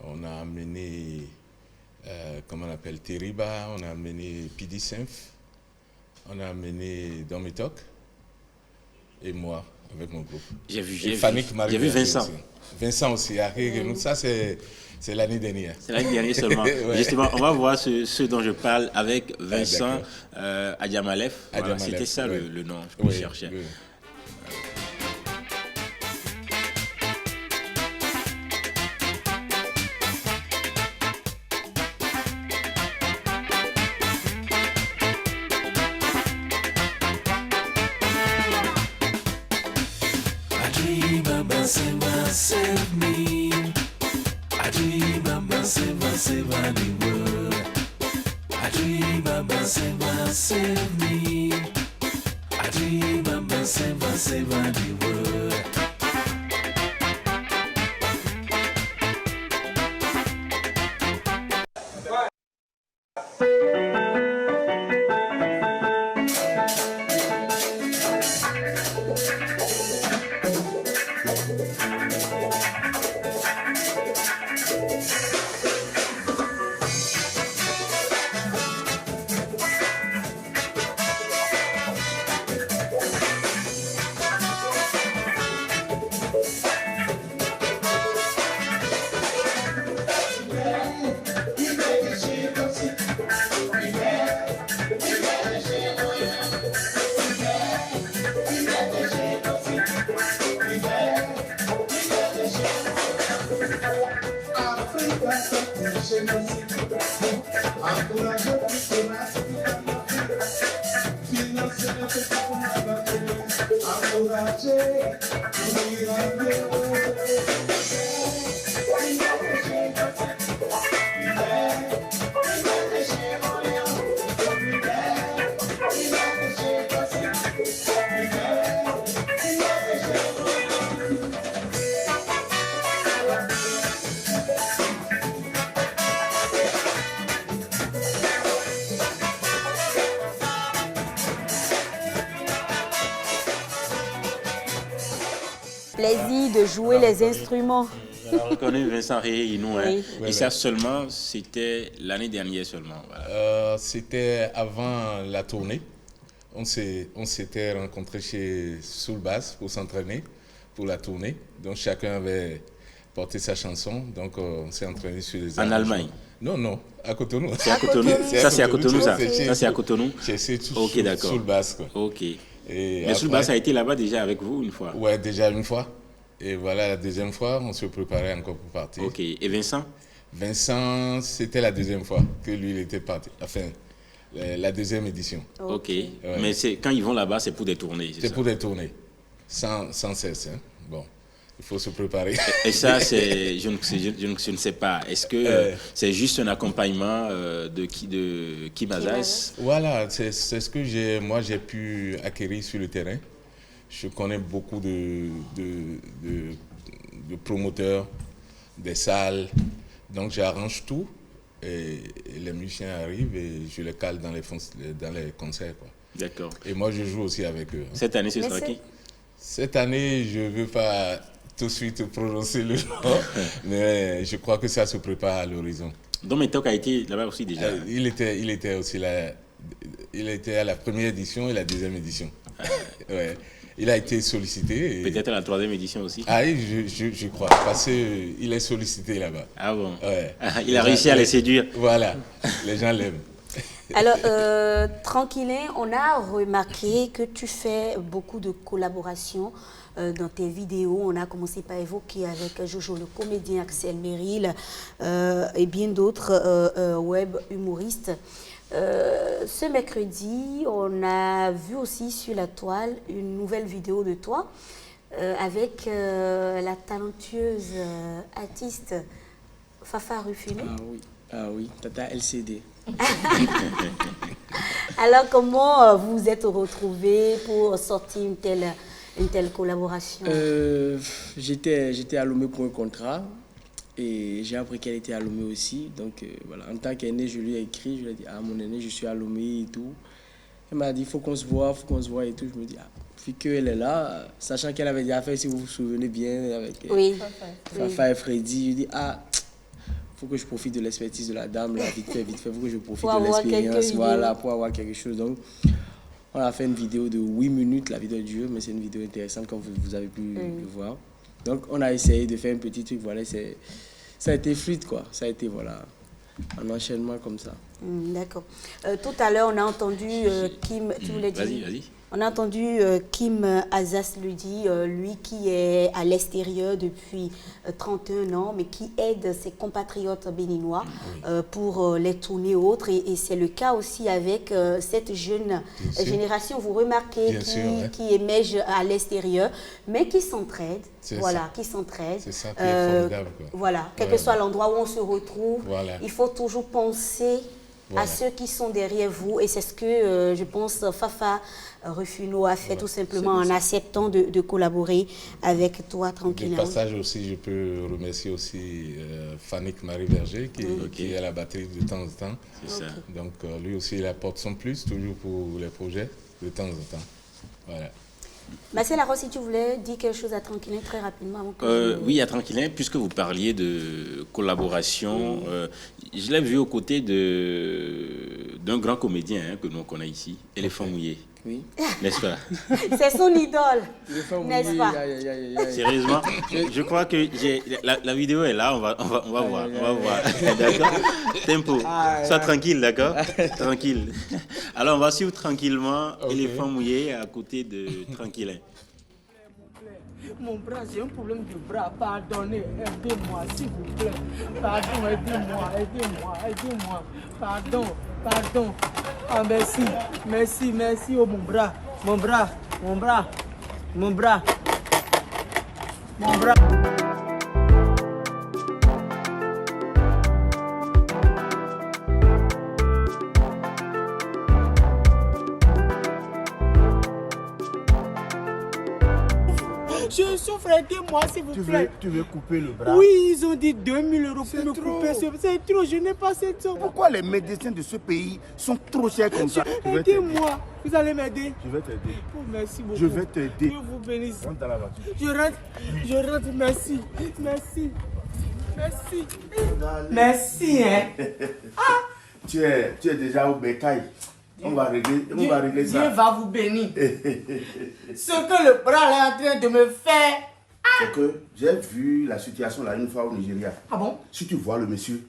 On a amené, comment on appelle, Teriba, on a amené Pidi Symph, On a amené Domitok et moi avec mon groupe. J'ai vu Vincent. Aussi. Vincent aussi, nous, ça c'est l'année dernière. C'est l'année dernière seulement. Ouais. Justement, on va voir ce dont je parle avec Vincent Adiamalef. Voilà, c'était ça le nom que je cherchais. Oui. Save me. I dream about save the world. I dream about save me. I dream about save the world. Plaisir de jouer les instruments. On reconnaît Vincent Réinou. Oui. Et ça seulement, c'était l'année dernière seulement. Voilà. C'était avant la tournée. On s'était rencontrés chez Soul Bass pour s'entraîner pour la tournée. Donc chacun avait porté sa chanson. Donc on s'est entraîné sur les En Allemagne? Non, à Cotonou. C'est à Cotonou. Ça c'est à Cotonou, ça. Ça c'est à Cotonou. Ok, d'accord. Soul Bass, quoi. Ok. Mais Soul Bass a été là-bas déjà avec vous une fois? Ouais, déjà une fois. Et voilà, la deuxième fois, on se préparait encore pour partir. Ok. Et Vincent? Vincent, c'était la deuxième fois que lui, il était parti. Enfin, la deuxième édition. Ok. Ouais. Mais quand ils vont là-bas, c'est pour des tournées, c'est pour des tournées. Sans cesse. Hein. Bon, il faut se préparer. Et ça, je ne sais pas. Est-ce que c'est juste un accompagnement de Kim Azaz? Voilà, c'est ce que j'ai pu acquérir sur le terrain. Je connais beaucoup de promoteurs, des salles. Donc j'arrange tout et les musiciens arrivent et je les cale dans les concerts. D'accord. Et moi je joue aussi avec eux. Cette année, ce sera qui? Cette année, je ne veux pas tout de suite prononcer le nom, mais je crois que ça se prépare à l'horizon. Domitok a été là-bas aussi déjà? Il était aussi là. Il était à la première édition et la deuxième édition. Ouais. Il a été sollicité. Peut-être à la troisième édition aussi? Ah oui, je crois, parce qu'il est sollicité là-bas. Ah bon? Ouais. Il a réussi à les séduire. Voilà, les gens l'aiment. Alors, Tranquillin, on a remarqué que tu fais beaucoup de collaborations dans tes vidéos. On a commencé par évoquer avec Jojo, le comédien Axel Merrill et bien d'autres web humoristes. Ce mercredi, on a vu aussi sur la toile une nouvelle vidéo de toi avec la talentueuse artiste Fafa Rufino. Ah oui, Tata LCD. Alors, comment vous vous êtes retrouvés pour sortir une telle collaboration? J'étais à Lomé pour un contrat. Et j'ai appris qu'elle était à Lomé aussi. Donc voilà, en tant qu'aîné, je lui ai écrit, je lui ai dit, mon aîné, je suis à Lomé et tout. Elle m'a dit, il faut qu'on se voit et tout. Je me dis, puis qu'elle est là, sachant qu'elle avait déjà fait, si vous vous souvenez bien, avec Fafa et Freddy, je dis, faut que je profite de l'expertise de la dame, là, vite fait, faut que je profite de l'expérience, voilà, pour avoir quelque chose. Donc, On a fait une vidéo de 8 minutes, la vidéo du jeu, mais c'est une vidéo intéressante comme vous avez pu le voir. Donc on a essayé de faire un petit truc, voilà, ça a été fluide quoi, ça a été voilà, un enchaînement comme ça. D'accord. Tout à l'heure, on a entendu Kim, tu voulais dire? Vas-y. On a entendu Kim Azas le dire, lui qui est à l'extérieur depuis 31 ans, mais qui aide ses compatriotes béninois pour les tournées autres. Et c'est le cas aussi avec cette jeune génération, vous remarquez, qui émerge à l'extérieur, mais qui s'entraide. Voilà, qui s'entraide. C'est ça qui est formidable. Voilà, quel que soit l'endroit où on se retrouve, il faut toujours penser à ceux qui sont derrière vous. Et c'est ce que je pense Fafa Rufuno a fait tout simplement en acceptant de collaborer avec toi tranquillement. De passage aussi, je peux remercier aussi Fannick Marie-Berger qui est à la batterie de temps en temps. C'est ça. Donc lui aussi, il apporte son plus toujours pour les projets de temps en temps. Voilà. Marcel Arros, si tu voulais dire quelque chose à Tranquillin très rapidement. Avant que Oui, à Tranquillin, puisque vous parliez de collaboration, je l'ai vu aux côtés d'un grand comédien que nous connaissons ici, Éléphant Mouillé. Oui. N'est-ce pas? C'est son idole, n'est-ce pas? Sérieusement, je crois que la vidéo est là, on va voir. D'accord? Tempo, sois tranquille, d'accord? Tranquille. Alors, on va suivre tranquillement Éléphant Mouillé à côté de Tranquillin. Mon bras, j'ai un problème de bras. Pardonnez, aidez-moi, s'il vous plaît. Pardon, aidez-moi. Pardon. Ah, merci. Oh, mon bras. Je souffre, aidez-moi s'il vous plaît. Tu veux couper le bras? Oui, ils ont dit 2000 € pour me couper. C'est trop, je n'ai pas cette somme. Pourquoi les médecins de ce pays sont trop chers comme ça? Aidez-moi, vous allez m'aider. Je vais t'aider. Oh, merci beaucoup. Je vais t'aider. Dieu vous bénisse. Rentre dans la voiture. Je rentre, merci. Merci, hein. Tu es déjà au bécail. On va régler ça. Dieu va vous bénir. Ce que le bras est en train de me faire. C'est que j'ai vu la situation là une fois au Nigeria. Ah bon? Si tu vois le monsieur,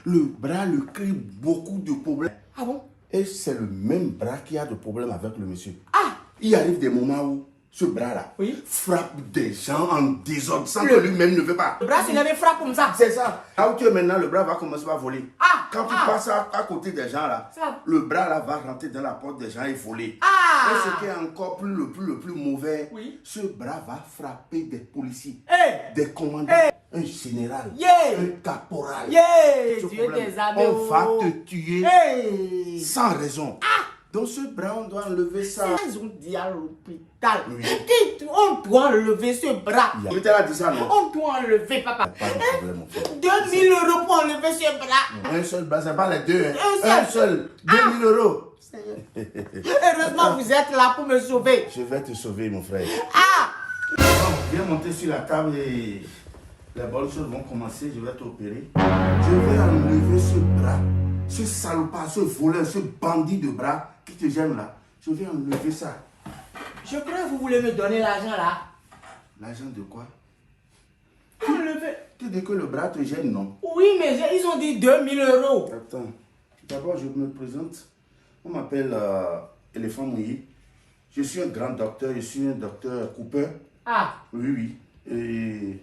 le bras lui crée beaucoup de problèmes. Ah bon? Et c'est le même bras qui a de problèmes avec le monsieur. Ah! Il arrive des moments où ce bras-là frappe des gens en désordre sans que lui-même ne veut pas. Le bras se lève et frappe comme ça. C'est ça. Là où tu es maintenant, le bras va commencer à voler. Ah! Quand tu passes à côté des gens là, le bras là va rentrer dans la porte des gens et voler. Ah! Et ce qui est encore le plus mauvais, ce bras va frapper des policiers, des commandants, un général, un caporal. Dieu des armées. On va te tuer sans raison. Donc ce bras, on doit enlever ça. Ils ont dit à l'hôpital. On doit enlever ce bras. L'hôpital a dit ça, non? On doit enlever, papa. Pas de problème, mon frère. 2000 € pour enlever ce bras. Un seul bras, c'est pas les deux. Un seul. 2000 €. Heureusement, vous êtes là pour me sauver. Je vais te sauver, mon frère. Ah! Viens monter sur la table et les bonnes choses vont commencer. Je vais t'opérer. Je vais enlever ce bras. Ce salopard, ce voleur, ce bandit de bras qui te gêne là. Je vais enlever ça. Je crois que vous voulez me donner l'argent là. L'argent de quoi? Enlever. Tu dis que le bras te gêne, non? Oui, mais ils ont dit 2000 €. Attends. D'abord, je me présente. On m'appelle Éléphant Mouillé. Je suis un grand docteur. Je suis un docteur Cooper. Ah. Oui. Et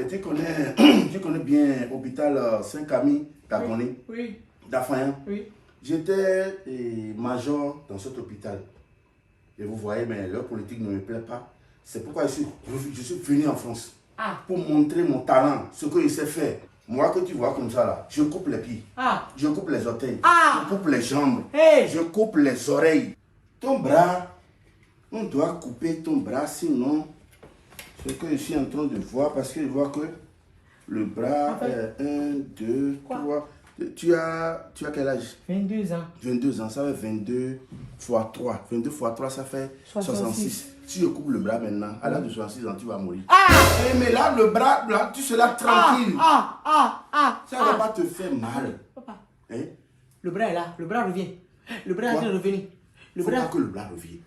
tu connais bien l'hôpital Saint-Camille d'Agoné. Oui. D'Affayan. Oui. J'étais major dans cet hôpital. Et vous voyez, mais leur politique ne me plaît pas. C'est pourquoi je suis venu en France. Pour montrer mon talent, ce que je sais faire. Moi que tu vois comme ça là, je coupe les pieds. Je coupe les orteils. Je coupe les jambes. Je coupe les oreilles. Ton bras, on doit couper ton bras, sinon, ce que je suis en train de voir, parce que je vois que le bras est 1, 2, 3. Tu as quel âge? 22 ans. 22 ans, ça fait 22 fois 3. 22 fois 3, ça fait 66. Si je coupe le bras maintenant, à l'âge de 66 ans, tu vas mourir. Mais là, le bras, là, tu seras tranquille. Ça ne va pas te faire mal. Papa. Hein? Le bras est là, le bras revient. Le bras est en train de revenir. Il faut pas que le bras revienne.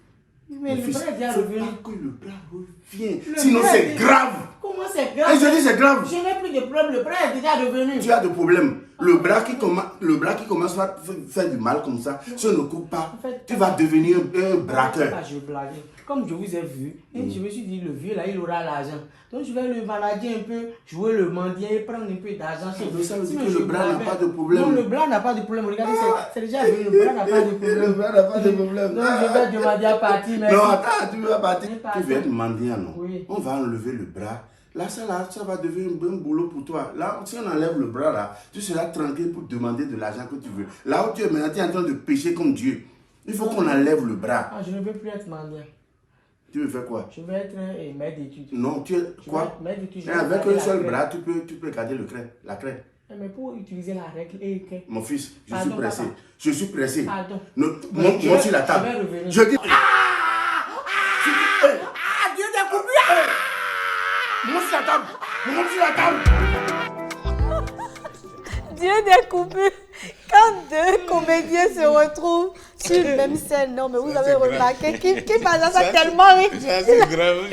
Mais le bras est déjà revenu. Il faut pas que le bras revienne. Sinon, c'est grave. Comment c'est grave? Et je dis c'est grave. Je n'ai plus de problème, le bras est déjà revenu. Tu as des problèmes. Le bras qui commence à faire du mal comme ça, si on ne coupe pas, En fait, tu vas devenir un braqueur. Je blaguais. Comme je vous ai vu, et je me suis dit, le vieux là, il aura l'argent. Donc je vais le balader un peu, jouer le mendiant et prendre un peu d'argent chez lui. Ça veut dire Sinon, que je le bras n'a blaguais. pas de problème. Non, le bras n'a pas de problème. Regardez, c'est déjà vu, le bras n'a pas de problème. Le bras n'a pas de problème. Donc je vais demander à partir. Merci. Non, attends, tu vas partir. Je Tu veux être mendiant, non? Oui. On va enlever le bras. Là, ça va devenir un bon boulot pour toi. Là, si on enlève le bras, là, tu seras tranquille pour demander de l'argent que tu veux. Là où tu es maintenant, tu es en train de pécher comme Dieu. Il faut qu'on enlève le bras. Ah, je ne veux plus être mendiant. Tu veux faire quoi? Je vais être un maître d'études. Non, tu es quoi? Maître d'études. Et avec un seul bras, tu peux garder la craie. Mais pour utiliser la règle et que... Mon fils, je Pardon, suis pressé. papa. Je suis pressé. Pardon. Monte sur la table. Je vais revenir. Je dis... Dieu t'a coupé. Monte sur la table. Monte sur la table. Dieu découpé. Quand deux comédiens se retrouvent sur une même scène, non mais vous avez remarqué qui passe ça tellement rire. C'est grave.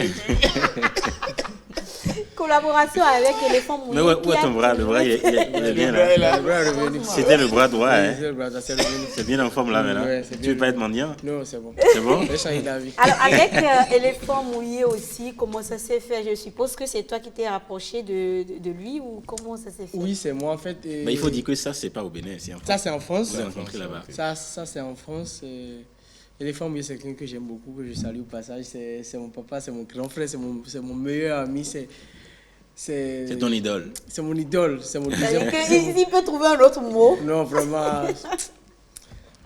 Collaboration avec Éléphant Mouillé. Mais où est ton bras? Le bras, il est bien là. Le bras est revenu. C'était le bras droit, hein? C'est le bras droit, c'est revenu. C'est bien en forme là maintenant. Ouais, c'est Tu bien. veux pas être mendiant? Non, c'est bon. C'est bon? J'ai changé d'avis. Alors avec Éléphant Mouillé aussi, comment ça s'est fait? Je suppose que c'est toi qui t'es rapproché de lui ou comment ça s'est fait? Oui, c'est moi en fait. Mais il faut dire que ça, c'est pas au Bénin, c'est en France. Ça, c'est en France. Vous avez rencontré là-bas. Ça c'est en France. Éléphant Mouillé, c'est quelqu'un que j'aime beaucoup, que je salue au passage. C'est mon papa, c'est mon grand frère, c'est mon meilleur ami. C'est ton idole. C'est mon idole. C'est mon deuxième. Il peut trouver un autre mot. Non, vraiment.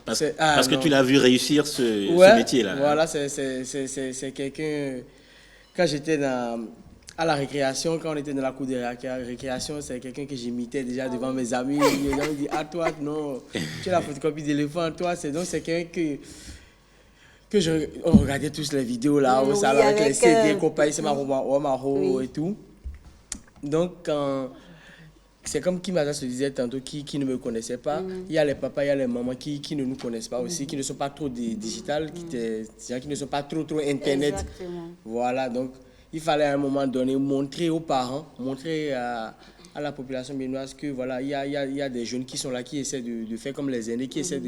Parce que tu l'as vu réussir ce métier-là. Voilà, c'est quelqu'un. Quand j'étais à la récréation, quand on était dans la cour de récréation, c'est quelqu'un que j'imitais déjà devant mes amis. Les gens me disent, ah toi, non, tu es la photocopie d'éléphant, toi. Donc c'est quelqu'un on regardait tous les vidéos là, au salon avec les CD, compagnie, c'est Maro et tout. Donc, c'est comme Kimaza se disait tantôt, qui ne me connaissait pas. Il y a les papas, il y a les mamans qui ne nous connaissent pas aussi, qui ne sont pas trop digitales, qui ne sont pas trop Internet. Exactement. Voilà, donc il fallait à un moment donné montrer aux parents, montrer à la population béninoise que voilà, il y a des jeunes qui sont là, qui essaient de faire comme les aînés, qui essaient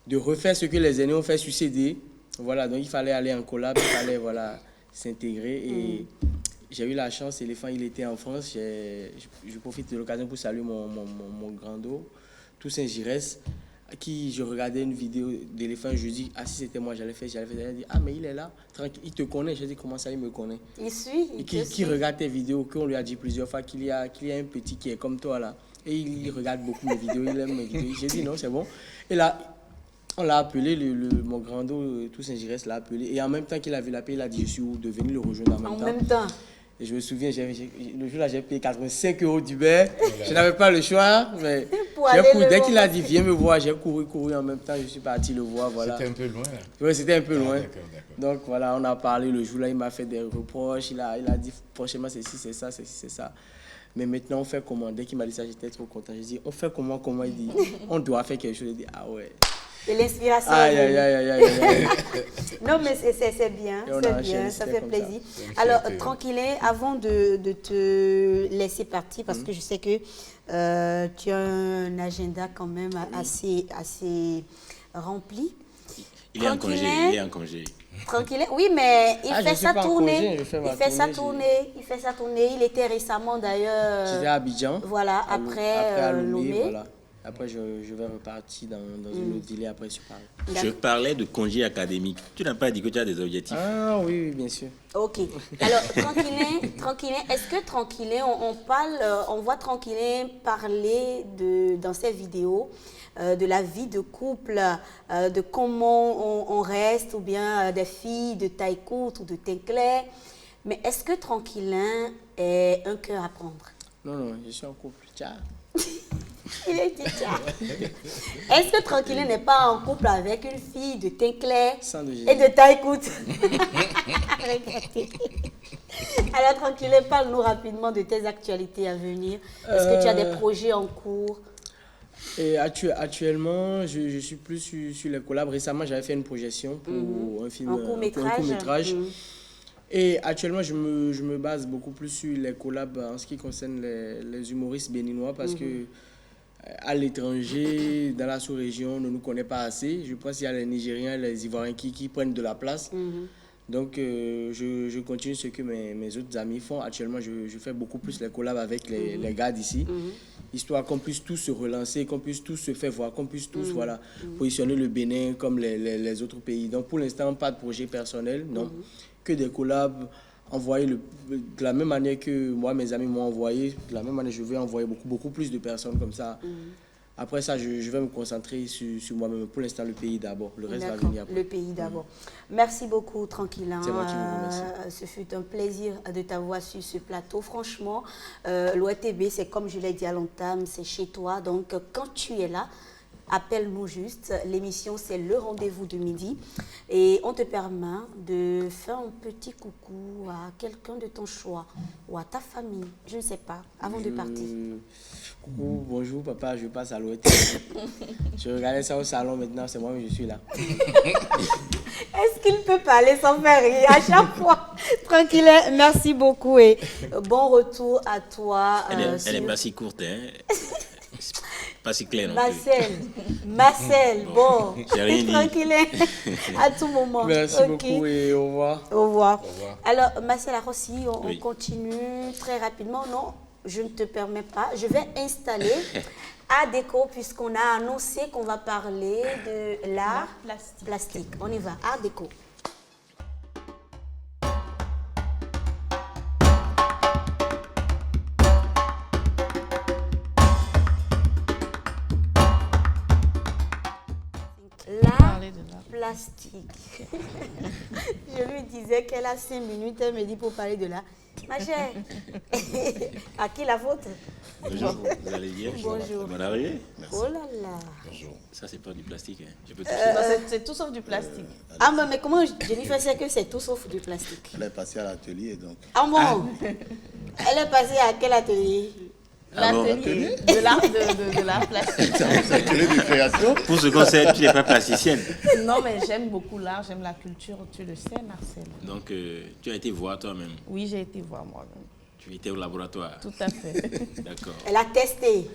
de refaire ce que les aînés ont fait sur CD. Voilà, donc il fallait aller en collab, il fallait voilà, s'intégrer et... J'ai eu la chance, Éléphant, il était en France. Je profite de l'occasion pour saluer mon grand-do, Toussaint Giresse, à qui je regardais une vidéo d'Éléphant. Je dis, si c'était moi, j'allais faire. Il dit, mais il est là, tranquille, il te connaît. Je dis, comment ça, il me connaît? Il suit. Et qui regarde tes vidéos, qu'on lui a dit plusieurs fois qu'il y a un petit qui est comme toi là. Et il regarde beaucoup mes vidéos, il aime mes vidéos. J'ai dit, non, c'est bon. Et là, on l'a appelé, mon grand-do, Toussaint Giresse l'a appelé. Et en même temps qu'il a vu l'appel, il a dit, je suis où, de venir le rejoindre en même temps. Et je me souviens, le jour-là, j'ai payé 85 € d'Uber. Je n'avais pas le choix, mais dès qu'il a dit viens me voir, j'ai couru en même temps. Je suis parti le voir. Voilà. C'était un peu loin. Oui, c'était un peu loin. D'accord. Donc voilà, on a parlé le jour-là, il m'a fait des reproches. Il a dit prochainement c'est ci, c'est ça, c'est ci, c'est ça. Mais maintenant, on fait comment? Dès qu'il m'a dit ça, j'étais trop content. J'ai dit on fait comment? Il dit on doit faire quelque chose. Il dit ah ouais. Et l'inspiration. Aïe. Non, mais c'est bien, ça fait plaisir. Alors, Tranquillin, avant de te laisser partir, parce que je sais que tu as un agenda quand même assez rempli. Il est en congé. Tranquillin, oui, mais il fait sa tournée. Il fait sa tournée. Il était récemment d'ailleurs. J'étais à Abidjan. Voilà, après Lomé. Voilà. Après, je vais repartir dans une autre ville après sur Paris. Je parlais de congé académique. Tu n'as pas dit que tu as des objectifs? Ah oui, bien sûr. Ok. Alors, Tranquillin, est-ce que Tranquillin, on voit Tranquillin parler dans ses vidéos de la vie de couple, de comment on reste, ou bien des filles de taille courte ou de teint clair. Mais est-ce que Tranquillin est un cœur à prendre? Non, je suis en couple. Ciao. Il est dit ça. Est-ce que Tranquillin n'est pas en couple avec une fille de teint clair et de taille courte? Alors Tranquillin, parle-nous rapidement de tes actualités à venir. Est-ce que tu as des projets en cours? Et actuellement, je suis plus sur les collabs. Récemment, j'avais fait une projection pour un film, Un court-métrage. Et actuellement, je me base beaucoup plus sur les collabs en ce qui concerne les humoristes béninois parce que à l'étranger, dans la sous-région, on ne nous connaît pas assez. Je pense qu'il y a les Nigériens, les Ivoiriens qui prennent de la place. Donc, je continue ce que mes autres amis font. Actuellement, je fais beaucoup plus les collabs avec les gars d'ici, histoire qu'on puisse tous se relancer, qu'on puisse tous se faire voir, qu'on puisse tous positionner le Bénin comme les autres pays. Donc, pour l'instant, pas de projet personnel, non. Que des collabs envoyés de la même manière que moi, mes amis m'ont envoyé. De la même manière, je vais envoyer beaucoup plus de personnes comme ça. Après ça, je vais me concentrer sur moi-même. Pour l'instant, le pays d'abord. Le reste va venir après. Le pays d'abord. Merci beaucoup, Tranquillin. C'est moi qui vous remercie. Ce fut un plaisir de t'avoir sur ce plateau. Franchement, l'OTB, c'est comme je l'ai dit à l'entame, c'est chez toi. Donc, quand tu es là, appelle-nous juste. L'émission, c'est le rendez-vous de midi. Et on te permet de faire un petit coucou à quelqu'un de ton choix ou à ta famille. Je ne sais pas, avant de partir. Coucou, bonjour papa, je passe à l'OTB. Je regardais ça au salon maintenant, c'est moi que je suis là. Est-ce qu'il peut parler sans faire rire à chaque fois? Tranquille, merci beaucoup et bon retour à toi. Elle est pas si courte, hein? Pas si clair non Marcel, bon, j'ai rien dit. Tranquille, à tout moment. Merci beaucoup et au revoir. Au revoir. Alors, Marcel Arossi, on continue très rapidement. Non, je ne te permets pas. Je vais installer Art-déco puisqu'on a annoncé qu'on va parler de l'art plastique. On y va, Art-déco. L'art plastique. Je lui disais qu'elle a 5 minutes, elle me dit pour parler de l'art. Ma chère, à qui la faute? Bonjour, vous allez bien? Bonjour. Bonne arrivée. Oh là là. Bonjour. Ça, c'est pas du plastique. Hein. Je peux c'est tout sauf du plastique. Ah, mais comment Jennifer sait que c'est tout sauf du plastique? Elle est passée à l'atelier, donc. Ah bon? Elle est passée à quel atelier? L'atelier de l'art plastique. C'est l'atelier de création. Pour ce concert, tu n'es pas plasticienne. Non, mais j'aime beaucoup l'art, j'aime la culture, tu le sais, Marcel. Donc, tu as été voir toi-même? Oui, j'ai été voir moi-même. Tu étais au laboratoire? Tout à fait. D'accord. Elle a testé.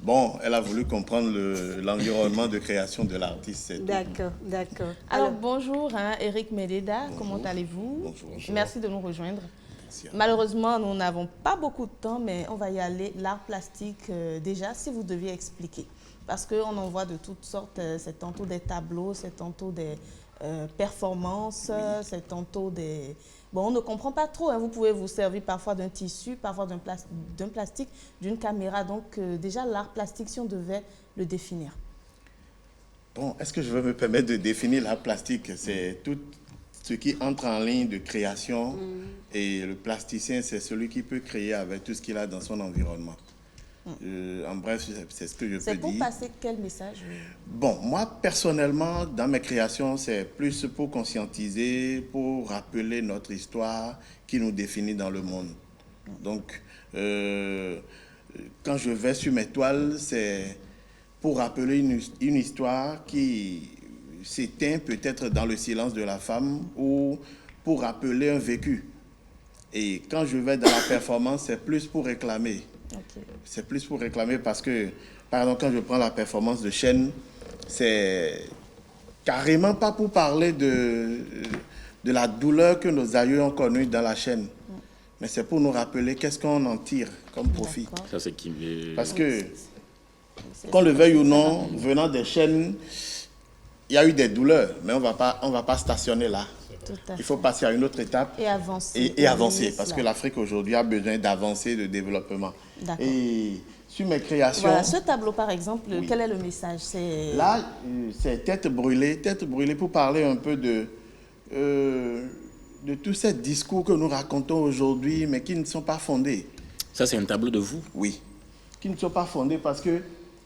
Bon, elle a voulu comprendre l'environnement de création de l'artiste. D'accord, d'accord. Alors, bonjour, Eric Mededa, comment allez-vous? Bonjour. Merci de nous rejoindre. Malheureusement, nous n'avons pas beaucoup de temps, mais on va y aller. L'art plastique, déjà, si vous deviez expliquer. Parce qu'on en voit de toutes sortes. C'est tantôt des tableaux, c'est tantôt des performances, c'est tantôt des... Bon, on ne comprend pas trop. Hein. Vous pouvez vous servir parfois d'un tissu, parfois d'un plastique, d'une caméra. Donc, déjà, l'art plastique, si on devait le définir. Bon, est-ce que je vais me permettre de définir l'art plastique? C'est tout ce qui entre en ligne de création et le plasticien, c'est celui qui peut créer avec tout ce qu'il a dans son environnement. En bref, c'est ce que je peux dire. C'est pour passer quel message? Bon, moi, personnellement, dans mes créations, c'est plus pour conscientiser, pour rappeler notre histoire qui nous définit dans le monde. Donc, quand je vais sur mes toiles, c'est pour rappeler une histoire qui s'éteint peut-être dans le silence de la femme ou pour rappeler un vécu. Et quand je vais dans la performance, c'est plus pour réclamer. Okay. C'est plus pour réclamer parce que, par exemple, quand je prends la performance de Chêne, c'est carrément pas pour parler de la douleur que nos aïeux ont connue dans la chaîne, mais c'est pour nous rappeler qu'est-ce qu'on en tire comme profit. Ça, c'est qui me... Parce que, qu'on le veuille ou non, venant des chaînes, il y a eu des douleurs, mais on va pas stationner là. Il faut passer à une autre étape et avancer. Et avancer, parce que l'Afrique aujourd'hui a besoin d'avancer, de développement. Et sur mes créations... Voilà, ce tableau par exemple, quel est le message? Là, c'est tête brûlée pour parler un peu de tous ces discours que nous racontons aujourd'hui, mais qui ne sont pas fondés. Ça, c'est un tableau de vous? Oui, qui ne sont pas fondés parce que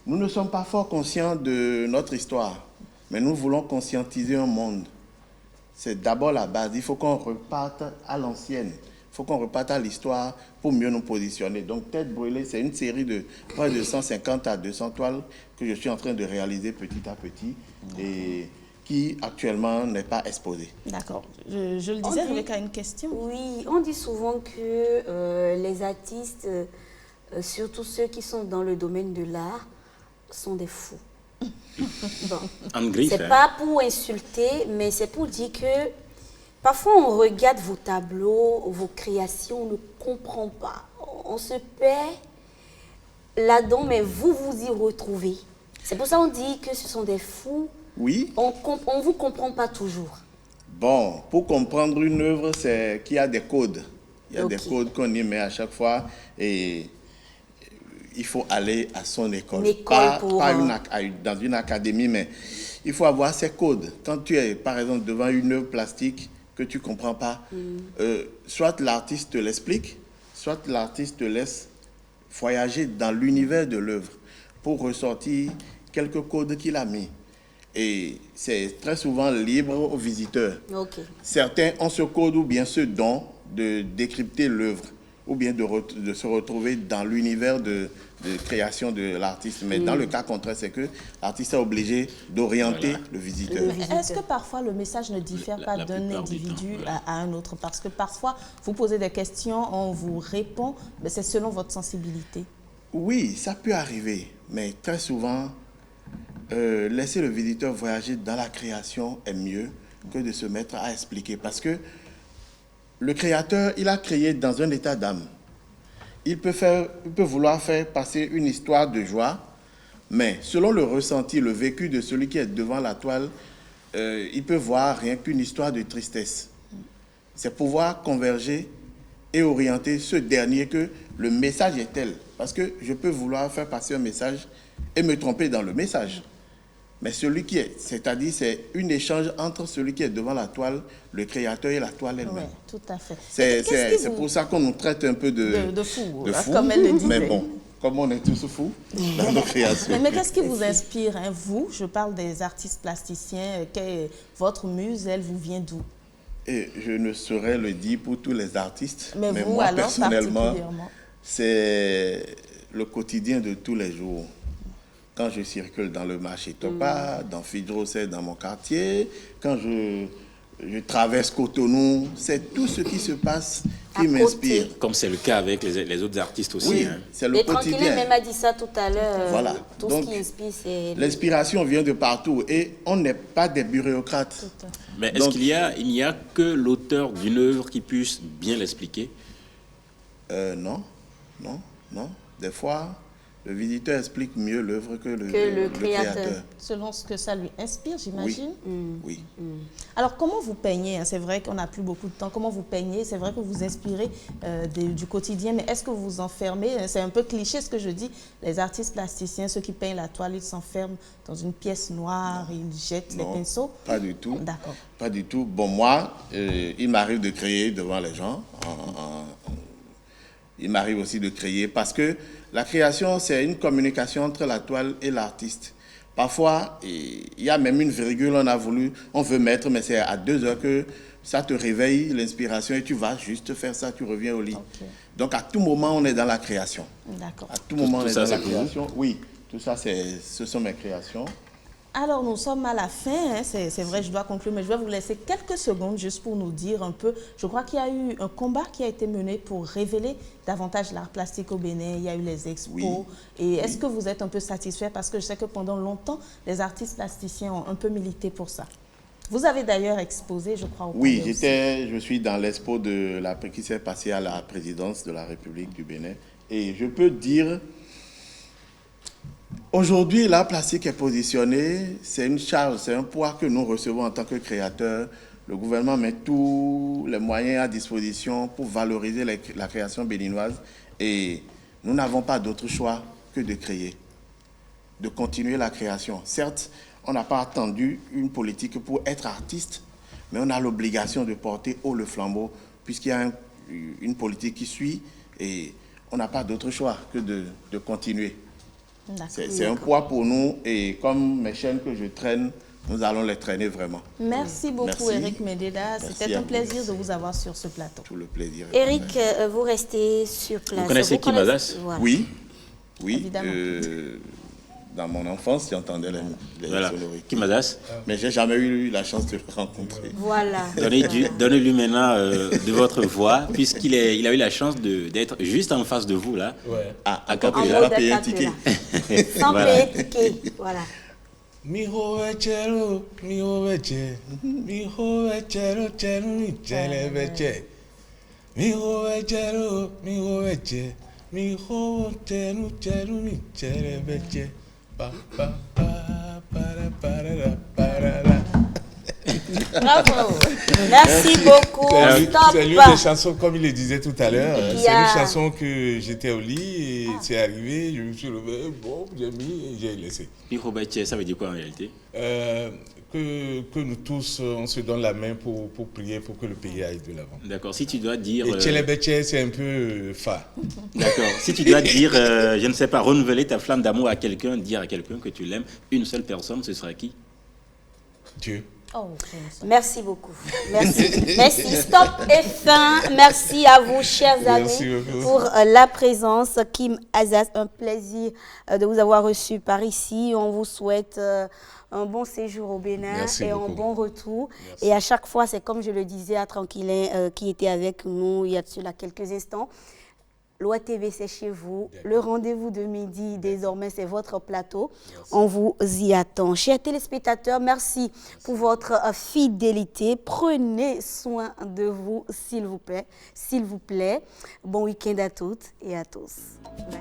nous ne sommes pas fort conscients de notre histoire, mais nous voulons conscientiser un monde. C'est d'abord la base. Il faut qu'on reparte à l'ancienne Il faut qu'on reparte à l'histoire pour mieux nous positionner. Donc, Tête brûlée, c'est une série de près de 150 à 200 toiles que je suis en train de réaliser petit à petit et qui actuellement n'est pas exposée. D'accord. Je le disais, Rebecca a une question. Oui, on dit souvent que les artistes, surtout ceux qui sont dans le domaine de l'art, sont des fous. Bon. C'est pas pour insulter, mais c'est pour dire que parfois on regarde vos tableaux, vos créations, on ne comprend pas. On se perd là-dedans, mais vous vous y retrouvez. C'est pour ça qu'on dit que ce sont des fous. Oui. On ne vous comprend pas toujours. Bon, pour comprendre une œuvre, c'est qu'il y a des codes. Il y a des codes qu'on y met à chaque fois et il faut aller à son école. Pas dans une académie, mais il faut avoir ces codes. Quand tu es, par exemple, devant une œuvre plastique que tu ne comprends pas, soit l'artiste te l'explique, soit l'artiste te laisse voyager dans l'univers de l'œuvre pour ressortir quelques codes qu'il a mis. Et c'est très souvent libre aux visiteurs. Certains ont ce code ou bien ce don de décrypter l'œuvre ou bien de se retrouver dans l'univers de création de l'artiste. Mais dans le cas contraire, c'est que l'artiste est obligé d'orienter le visiteur. Est-ce que parfois le message ne diffère pas d'un individu à un autre? Parce que parfois, vous posez des questions, on vous répond, mais c'est selon votre sensibilité. Oui, ça peut arriver, mais très souvent, laisser le visiteur voyager dans la création est mieux que de se mettre à expliquer. Parce que le créateur, il a créé dans un état d'âme. Il peut vouloir faire passer une histoire de joie, mais selon le ressenti, le vécu de celui qui est devant la toile, il peut voir rien qu'une histoire de tristesse. C'est pouvoir converger et orienter ce dernier que le message est tel. Parce que je peux vouloir faire passer un message et me tromper dans le message. Mais celui qui est, c'est-à-dire c'est un échange entre celui qui est devant la toile, le créateur et la toile elle-même. Oui, tout à fait. C'est pour ça qu'on nous traite un peu de fous, comme elle le disait. Mais bon, comme on est tous fous dans nos créations. Mais qu'est-ce qui vous inspire, hein? Vous, je parle des artistes plasticiens, votre muse, elle vous vient d'où? Et je ne saurais le dire pour tous les artistes, mais vous, moi alors, personnellement, c'est le quotidien de tous les jours. Quand je circule dans le marché Topa, dans Fidrosset, dans mon quartier, quand je traverse Cotonou, c'est tout ce qui se passe qui m'inspire. Comme c'est le cas avec les autres artistes aussi. Oui, c'est le quotidien. Même a dit ça tout à l'heure. Voilà. Tout donc, ce qui inspire, c'est... L'inspiration vient de partout et on n'est pas des bureaucrates. Mais est-ce qu'il n'y a que l'auteur d'une œuvre qui puisse bien l'expliquer? Non. Des fois, le visiteur explique mieux l'œuvre que le créateur. Selon ce que ça lui inspire, j'imagine. Oui. Alors, comment vous peignez, hein? C'est vrai qu'on n'a plus beaucoup de temps. Comment vous peignez? C'est vrai que vous inspirez du quotidien, mais est-ce que vous vous enfermez? C'est un peu cliché ce que je dis. Les artistes plasticiens, ceux qui peignent la toile, ils s'enferment dans une pièce noire, ils jettent les pinceaux. Pas du tout. D'accord. Pas du tout. Bon, moi, il m'arrive de créer devant les gens. Il m'arrive aussi de créer parce que la création, c'est une communication entre la toile et l'artiste. Parfois, il y a même une virgule, on veut mettre, mais c'est à 2 heures que ça te réveille l'inspiration et tu vas juste faire ça, tu reviens au lit. Donc, à tout moment, on est dans la création. D'accord. À tout moment, on est dans la création. Oui, tout ça, ce sont mes créations. Alors, nous sommes à la fin, hein. C'est vrai, je dois conclure, mais je vais vous laisser quelques secondes juste pour nous dire un peu. Je crois qu'il y a eu un combat qui a été mené pour révéler davantage l'art plastique au Bénin. Il y a eu les expos. Oui. Et est-ce que vous êtes un peu satisfait? Parce que je sais que pendant longtemps, les artistes plasticiens ont un peu milité pour ça. Vous avez d'ailleurs exposé, je crois, au Oui, je suis dans l'expo qui s'est passé à la présidence de la République du Bénin. Et je peux dire... Aujourd'hui, l'art plastique est positionné, c'est une charge, c'est un poids que nous recevons en tant que créateurs. Le gouvernement met tous les moyens à disposition pour valoriser la création béninoise et nous n'avons pas d'autre choix que de créer, de continuer la création. Certes, on n'a pas attendu une politique pour être artiste, mais on a l'obligation de porter haut le flambeau puisqu'il y a une politique qui suit et on n'a pas d'autre choix que de continuer. C'est un poids pour nous et comme mes chaînes que je traîne nous allons les traîner vraiment. Merci beaucoup, Merci. Eric Mededa. C'était un plaisir de vous avoir sur ce plateau. Tout le plaisir. Eric, vous restez sur place. Vous connaissez Kim Azaz? Voilà. Oui, Évidemment. Dans mon enfance, j'entendais les sonneries. Kim Azaz? Mais j'ai jamais eu la chance de le rencontrer. Voilà. Donnez-lui maintenant de votre voix, puisqu'il a eu la chance d'être juste en face de vous, là. Ouais. À Il a payé un ticket. Sans payer ticket. Voilà. Miho večeru, miho veče, miho večeru, čeru mi čele veče. Miho večeru, miho veče, miho večeru, čeru mi čele veče. Pa, pa, pa, para, para, para, para. Bravo. Merci beaucoup. C'est l'une des chansons, comme il le disait tout à l'heure, c'est une chanson que j'étais au lit et c'est arrivé, je me suis levé, bon, j'ai mis et j'ai laissé. Ça veut dire quoi en réalité? Que nous tous, on se donne la main pour prier pour que le pays aille de l'avant. D'accord, si tu dois dire... Et Tchelebetche, c'est un peu fa. D'accord, si tu dois dire, je ne sais pas, renouveler ta flamme d'amour à quelqu'un, dire à quelqu'un que tu l'aimes, une seule personne, ce sera qui? Dieu. Oh, merci beaucoup. Merci. Merci. Stop et fin. Merci à vous, chers amis, pour la présence. Kim Azaz, un plaisir de vous avoir reçu par ici. On vous souhaite un bon séjour au Bénin et un bon retour. Merci. Et à chaque fois, c'est comme je le disais à Tranquillin qui était avec nous il y a cela quelques instants. L'OATV, c'est chez vous. Le rendez-vous de midi, désormais, c'est votre plateau. Merci. On vous y attend. Chers téléspectateurs, merci pour votre fidélité. Prenez soin de vous, s'il vous plaît. S'il vous plaît. Bon week-end à toutes et à tous. Bye.